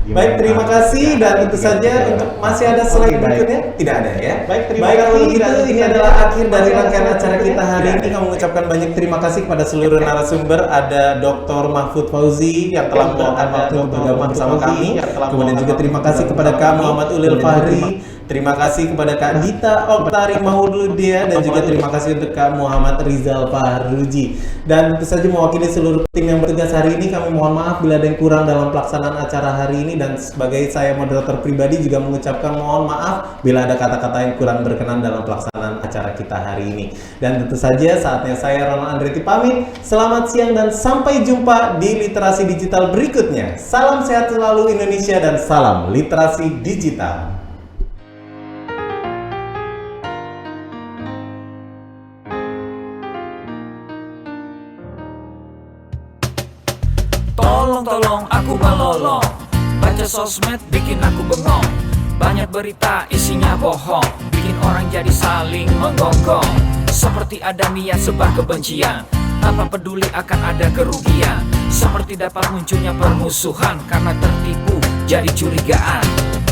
Baik, terima kasih, dan tentu saja untuk masih ada slide berikutnya? Tidak ada ya? Baik, kalau begitu ini adalah akhir dari rangkaian acara kita hari ini. Kami mengucapkan banyak terima kasih kepada seluruh narasumber. Ada Dr. Mahfud Fauzi yang telah meluangkan waktu bergabung bersama kami. Kemudian juga terima kasih kepada Kak Muhammad Ulil Fahri. Terima kasih kepada Kak Dita Oktari Mauludia, dan juga terima kasih untuk Kak Muhammad Rizal Fahruji. Dan tentu saja mewakili seluruh tim yang bertugas hari ini, kami mohon maaf bila ada yang kurang dalam pelaksanaan acara hari ini, dan sebagai saya moderator pribadi juga mengucapkan mohon maaf bila ada kata-kata yang kurang berkenan dalam pelaksanaan acara kita hari ini. Dan tentu saja saatnya saya Ronald Andretti pamit. Selamat siang dan sampai jumpa di literasi digital berikutnya. Salam sehat selalu Indonesia dan salam literasi digital. Tolong aku melolong, baca sosmed bikin aku bengong. Banyak berita isinya bohong, bikin orang jadi saling menggonggong. Seperti ada niat sebar kebencian, tanpa peduli akan ada kerugian. Seperti dapat munculnya permusuhan karena tertipu jadi curigaan.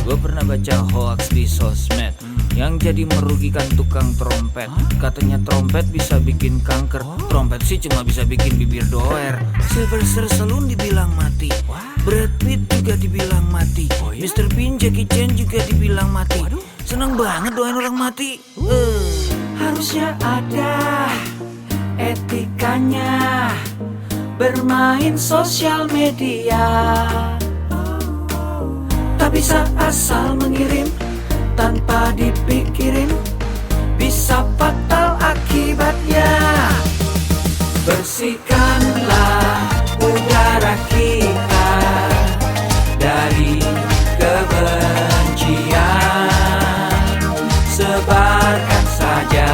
Gue pernah baca hoax di sosmed yang jadi merugikan tukang trompet. Katanya trompet bisa bikin kanker, trompet sih cuma bisa bikin bibir doer. Sylvester Stallone dibilang mati, Brad Pitt juga dibilang mati, Mr. Bean, Jackie Chan juga dibilang mati. Seneng banget doain orang mati. Harusnya ada etikanya bermain sosial media. Tak bisa asal mengirim tanpa dipikirin, bisa fatal akibatnya. Bersihkanlah udara kita dari kebencian. Sebarkan saja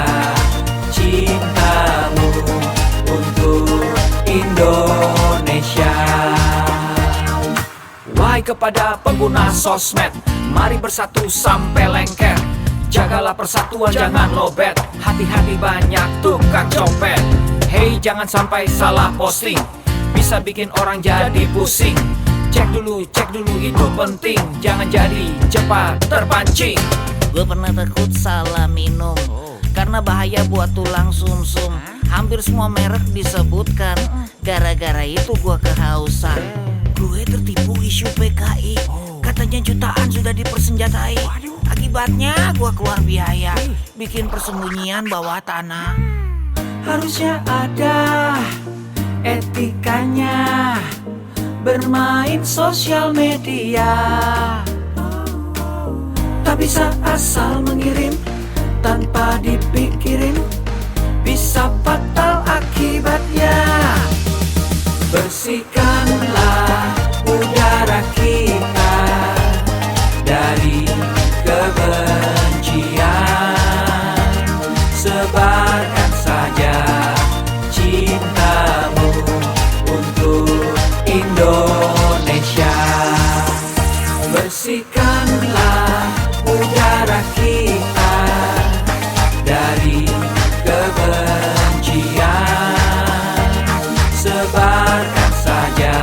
cintamu untuk Indonesia. Wahai kepada pengguna sosmed, mari bersatu sampai lengket. Jagalah persatuan, jangan lobet. Hati-hati banyak tukang copet. Hey, jangan sampai salah posting, bisa bikin orang jadi pusing. Cek dulu itu penting, jangan jadi cepat terpancing. Gue pernah takut salah minum, karena bahaya buat tulang sumsum. Hampir semua merek disebutkan, gara-gara itu gue kehausan. Gue tertipu isu PKI, katanya jutaan sudah dipersenjatai. Akibatnya gue keluar biaya, bikin persembunyian bawah tanah. Harusnya ada etikanya bermain sosial media. Tak bisa asal mengirim tanpa dipikirin, bisa fatal akibatnya. Bersihkanlah udara kita dari kebencian. Sebarkan saja cintamu untuk Indonesia. Bersihkanlah udara kita dari kebencian. Sebarkan saja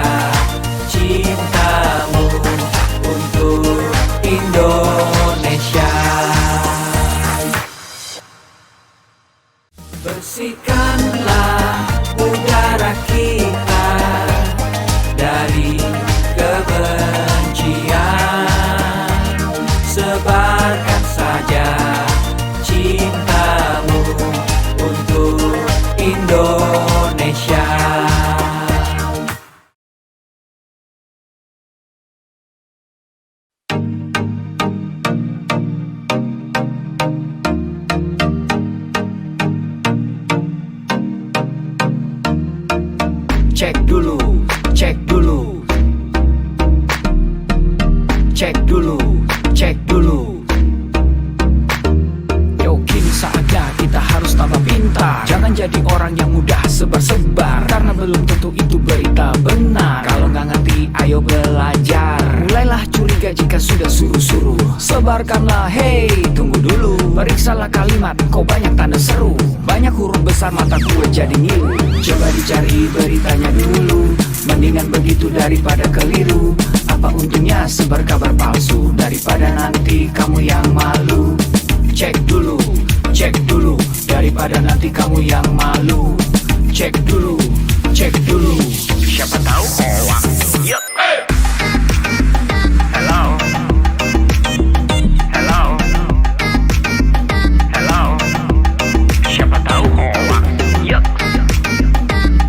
ayo belajar. Mulailah curiga jika sudah suruh-suruh. Sebarkanlah, hey, tunggu dulu. Periksalah kalimat, kok banyak tanda seru. Banyak huruf besar mata gue jadi ngilu. Coba dicari beritanya dulu. Mendingan begitu daripada keliru. Apa untungnya sebar kabar palsu, daripada nanti kamu yang malu. Cek dulu, daripada nanti kamu yang malu. Cek dulu, siapa tahu hoax. Yup. Hello, siapa tahu hoax. Yup.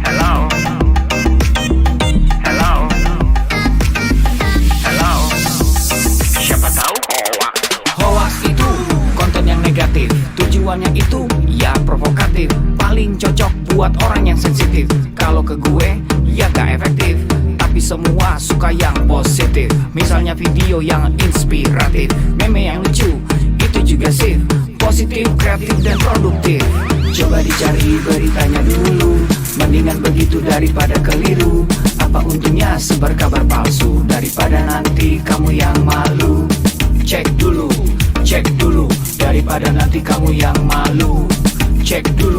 Hello, siapa tahu hoax. Hoax itu konten yang negatif, tujuannya itu ya provokatif. Paling cocok buat orang yang sensitif. Kalau ke gue ya gak efektif, tapi semua suka yang positif. Misalnya video yang inspiratif, meme yang lucu, itu juga sip. Positif, kreatif, dan produktif. Coba dicari beritanya dulu. Mendingan begitu daripada keliru. Apa untungnya sebar kabar palsu, daripada nanti kamu yang malu. Cek dulu, daripada nanti kamu yang malu. Cek dulu,